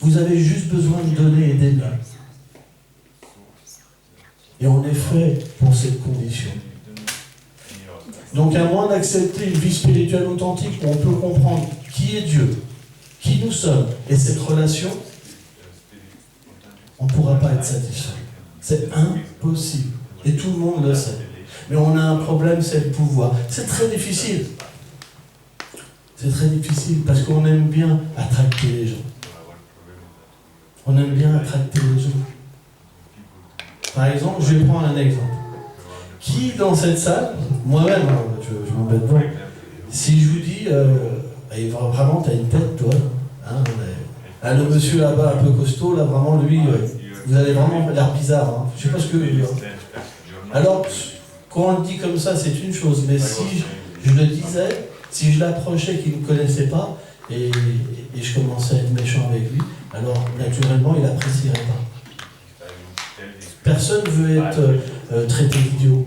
Vous avez juste besoin de donner et d'aimer. Et on est fait pour cette condition. Donc à moins d'accepter une vie spirituelle authentique où on peut comprendre qui est Dieu, qui nous sommes, et cette relation, on ne pourra pas être satisfait. C'est impossible. Et tout le monde le sait. Mais on a un problème, c'est le pouvoir. C'est très difficile. C'est très difficile parce qu'on aime bien attracter les gens. On aime bien attracter les gens. Par exemple, je vais prendre un exemple. Qui dans cette salle, moi-même, je m'embête pas, si je vous dis, vraiment, t'as une tête, toi, hein, le monsieur là-bas, un peu costaud, là, vraiment, lui, vous avez vraiment l'air bizarre. Hein. Je sais pas ce que... Alors, quand on le dit comme ça, c'est une chose, mais si je le disais, si je l'approchais qu'il ne me connaissait pas, et je commençais à être méchant avec lui, alors, naturellement, il n'apprécierait pas. Personne ne veut être traité d'idiot.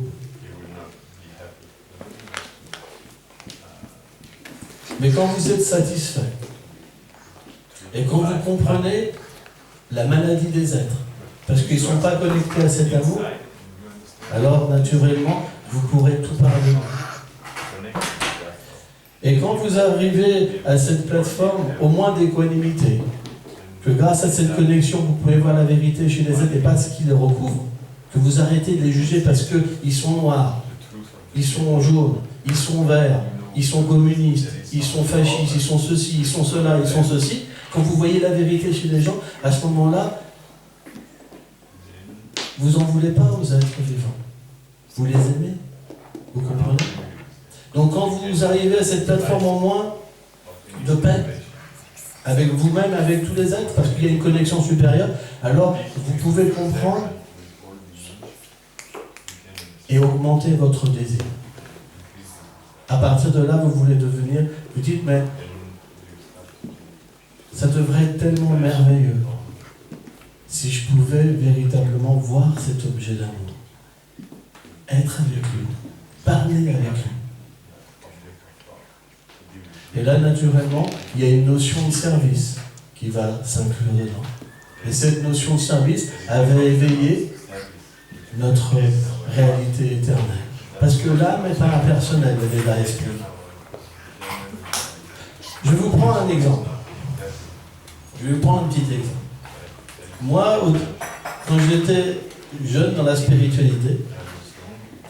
Mais quand vous êtes satisfait, et quand vous comprenez la maladie des êtres, parce qu'ils ne sont pas connectés à cet amour, alors naturellement, vous pourrez tout pardonner. Et quand vous arrivez à cette plateforme, au moins d'équanimité, que grâce à cette connexion, vous pouvez voir la vérité chez les êtres et pas ce qui les recouvre, que vous arrêtez de les juger parce qu'ils sont noirs, ils sont jaunes, ils sont verts, ils sont communistes, ils sont fascistes, ils sont ceci, ils sont cela, ils sont ceci. Quand vous voyez la vérité chez les gens, à ce moment-là, vous n'en voulez pas aux êtres vivants. Vous les aimez. Vous comprenez? Donc quand vous arrivez à cette plateforme en moins de paix, avec vous-même, avec tous les êtres, parce qu'il y a une connexion supérieure, alors vous pouvez comprendre et augmenter votre désir. À partir de là, vous voulez devenir, vous dites, mais ça devrait être tellement merveilleux si je pouvais véritablement voir cet objet d'amour, être avec lui, parler avec lui. Et là, naturellement, il y a une notion de service qui va s'inclure dedans. Et cette notion de service avait éveillé notre réalité éternelle. Parce que l'âme est pas impersonnelle, elle est là esprit. Je vous prends un exemple. Je vais vous prendre un petit exemple. Moi, quand j'étais jeune dans la spiritualité,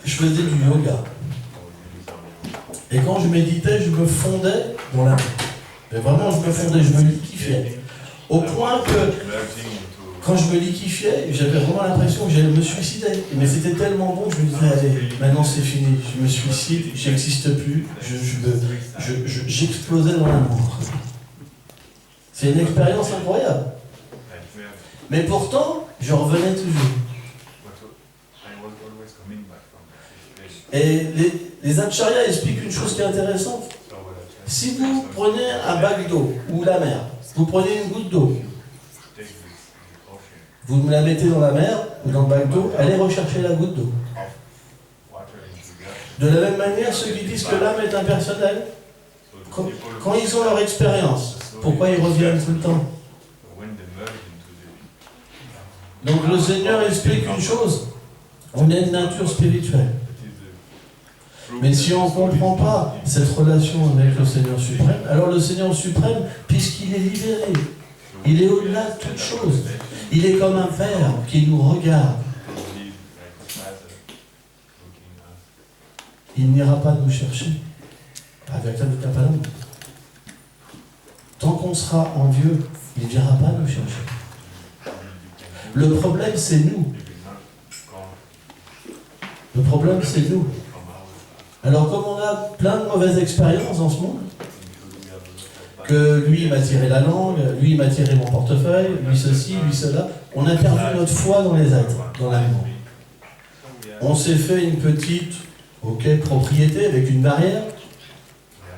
je faisais du yoga. Et quand je méditais, je me fondais dans la... Mais vraiment, je me fondais, je me liquifiais. Au point que, quand je me liquifiais, j'avais vraiment l'impression que j'allais me suicider. Mais c'était tellement bon que je me disais, allez, maintenant c'est fini, je me suicide, j'existe plus, j'explosais dans l'amour. C'est une expérience incroyable. Mais pourtant, je revenais toujours. Et les acharyas expliquent une chose qui est intéressante. Si vous prenez un bac d'eau, ou la mer, vous prenez une goutte d'eau, vous me la mettez dans la mer, ou dans le bac d'eau, allez rechercher la goutte d'eau. De la même manière, ceux qui disent que l'âme est impersonnelle, quand ils ont leur expérience, pourquoi ils reviennent tout le temps? Donc le Seigneur explique une chose, on est de nature spirituelle. Mais si on ne comprend pas cette relation avec le Seigneur suprême, alors le Seigneur suprême, puisqu'il est libéré, il est au-delà de toute chose. Il est comme un père qui nous regarde. Il n'ira pas nous chercher avec la parole. Tant qu'on sera en Dieu, il ne viendra pas nous chercher. Le problème, c'est nous. Le problème, c'est nous. Alors, comme on a plein de mauvaises expériences dans ce monde, que lui m'a tiré la langue, lui m'a tiré mon portefeuille, lui ceci, lui cela, on a perdu notre foi dans les êtres, dans l'amour. On s'est fait une petite, propriété avec une barrière,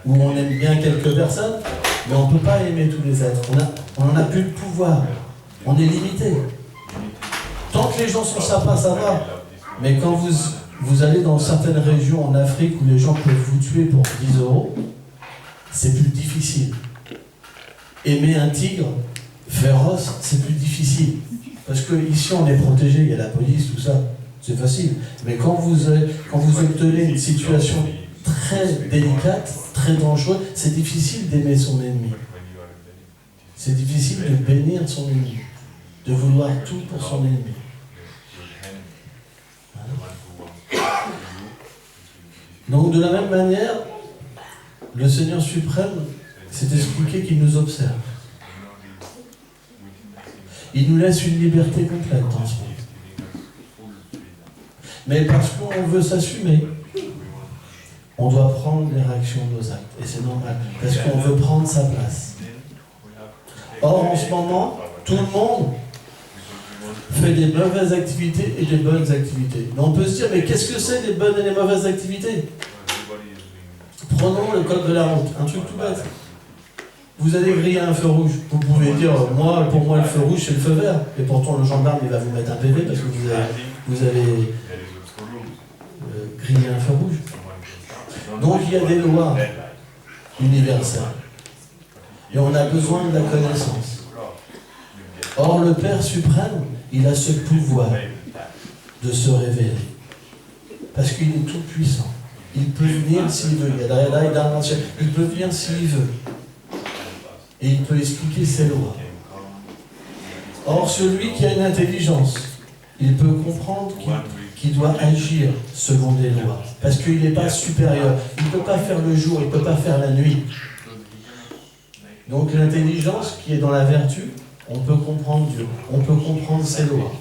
où on aime bien quelques personnes, mais on ne peut pas aimer tous les êtres. On n'en a plus le pouvoir. On est limité. Tant que les gens sont sympas, ça va. Mais quand vous allez dans certaines régions en Afrique où les gens peuvent vous tuer pour 10 €, c'est plus difficile. Aimer un tigre féroce, c'est plus difficile. Parce qu'ici, on est protégé, il y a la police, tout ça, c'est facile. Mais quand vous obtenez une situation très délicate, très dangereuse, c'est difficile d'aimer son ennemi. C'est difficile de bénir son ennemi, de vouloir tout pour son ennemi. Donc de la même manière, le Seigneur suprême s'est expliqué qu'il nous observe. Il nous laisse une liberté complète en ce moment. Mais parce qu'on veut s'assumer, on doit prendre les réactions de nos actes. Et c'est normal, parce qu'on veut prendre sa place. Or, en ce moment, tout le monde fait des mauvaises activités et des bonnes activités. Mais on peut se dire, mais qu'est-ce que c'est les bonnes et les mauvaises activités? Prenons le code de la route, un truc tout bête. Vous allez griller un feu rouge. Vous pouvez dire, pour moi, le feu rouge, c'est le feu vert. Et pourtant, le gendarme, il va vous mettre un PV parce que vous avez grillé un feu rouge. Donc, il y a des lois universelles. Et on a besoin de la connaissance. Or, le Père suprême, il a ce pouvoir de se révéler. Parce qu'il est tout puissant. Il peut venir s'il veut. Il peut venir s'il veut. Et il peut expliquer ses lois. Or, celui qui a une intelligence, il peut comprendre qu'il doit agir selon des lois. Parce qu'il n'est pas supérieur. Il ne peut pas faire le jour, il ne peut pas faire la nuit. Donc l'intelligence qui est dans la vertu, on peut comprendre Dieu, on peut comprendre ses lois.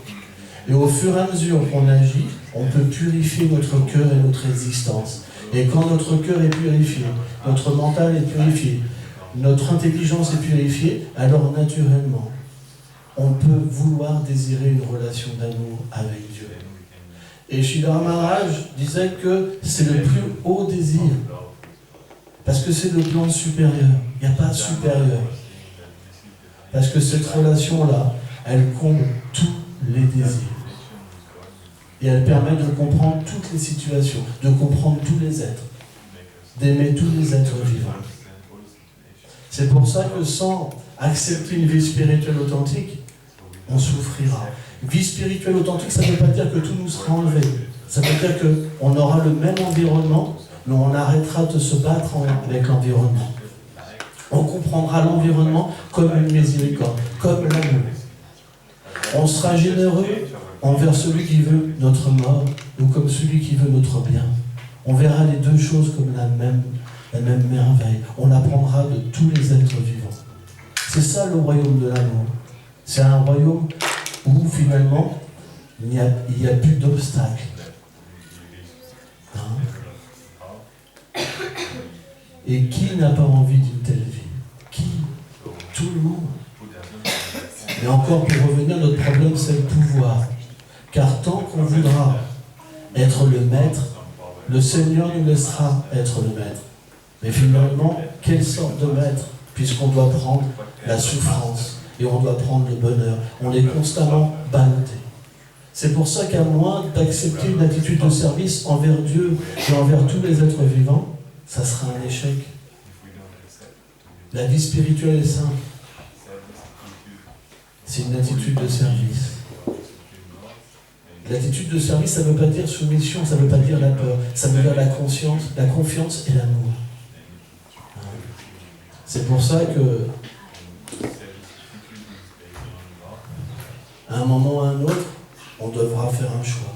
Et au fur et à mesure qu'on agit, on peut purifier notre cœur et notre existence. Et quand notre cœur est purifié, notre mental est purifié, notre intelligence est purifiée, alors naturellement, on peut vouloir désirer une relation d'amour avec Dieu. Et Sridhar Maharaj disait que c'est le plus haut désir. Parce que c'est le plan supérieur. Il n'y a pas de supérieur. Parce que cette relation-là, elle comble tous les désirs. Et elle permet de comprendre toutes les situations, de comprendre tous les êtres, d'aimer tous les êtres vivants. C'est pour ça que sans accepter une vie spirituelle authentique, on souffrira. Vie spirituelle authentique, ça ne veut pas dire que tout nous sera enlevé. Ça veut dire qu'on aura le même environnement, mais on arrêtera de se battre avec l'environnement. On comprendra l'environnement comme une miséricorde, comme l'amour. On sera généreux envers celui qui veut notre mort ou comme celui qui veut notre bien. On verra les deux choses comme la même merveille. On apprendra de tous les êtres vivants. C'est ça le royaume de l'amour. C'est un royaume où finalement il n'y a plus d'obstacles. Et qui n'a pas envie d'une telle vie? Qui? Tout le monde. Et encore, pour revenir, notre problème, c'est le pouvoir. Car tant qu'on voudra être le maître, le Seigneur nous laissera être le maître. Mais finalement, quelle sorte de maître? Puisqu'on doit prendre la souffrance et on doit prendre le bonheur. On est constamment ballotté. C'est pour ça qu'à moins d'accepter une attitude de service envers Dieu et envers tous les êtres vivants, ça sera un échec. La vie spirituelle est simple. C'est une attitude de service. L'attitude de service, ça ne veut pas dire soumission, ça ne veut pas dire la peur, ça veut dire la conscience, la confiance et l'amour. C'est pour ça que, à un moment ou à un autre, on devra faire un choix.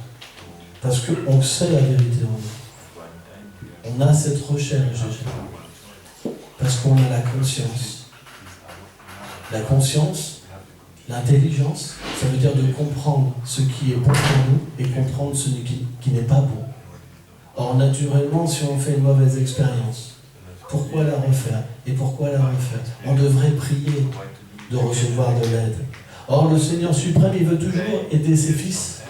Parce qu'on sait la vérité en nous. On a cette recherche. Parce qu'on a la conscience. La conscience, l'intelligence, ça veut dire de comprendre ce qui est bon pour nous et comprendre ce qui n'est pas bon. Or, naturellement, si on fait une mauvaise expérience, pourquoi la refaire? Et pourquoi la refaire? On devrait prier de recevoir de l'aide. Or, le Seigneur suprême, il veut toujours aider ses fils.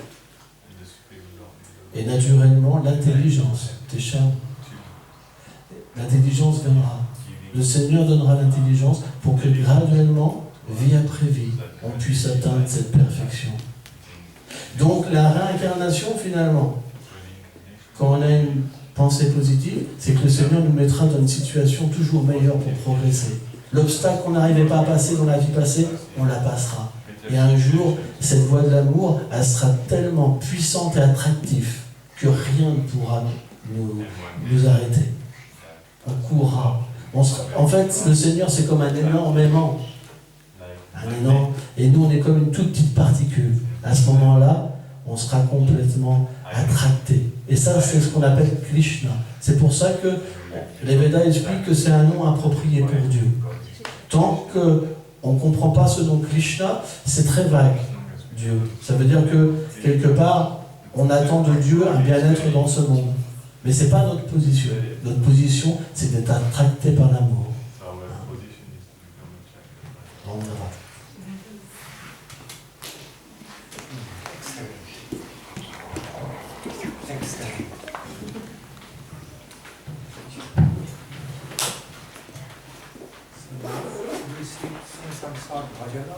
Et naturellement, l'intelligence, l'intelligence viendra. Le Seigneur donnera l'intelligence pour que graduellement, vie après vie, on puisse atteindre cette perfection. Donc la réincarnation, finalement, quand on a une pensée positive, c'est que le Seigneur nous mettra dans une situation toujours meilleure pour progresser. L'obstacle qu'on n'arrivait pas à passer dans la vie passée, on la passera. Et un jour, cette voie de l'amour, elle sera tellement puissante et attractive que rien ne pourra nous arrêter. On courra. En fait, le Seigneur, c'est comme un énorme aimant. Un énorme. Et nous, on est comme une toute petite particule. À ce moment-là, on sera complètement attracté. Et ça, c'est ce qu'on appelle Krishna. C'est pour ça que les Védas expliquent que c'est un nom approprié pour Dieu. Tant qu'on ne comprend pas ce nom Krishna, c'est très vague, Dieu. Ça veut dire que, quelque part, on attend de Dieu un bien-être dans ce monde. Mais ce n'est pas notre position. Notre position, c'est d'être attracté par l'amour. On verra. Some sort of bhajana.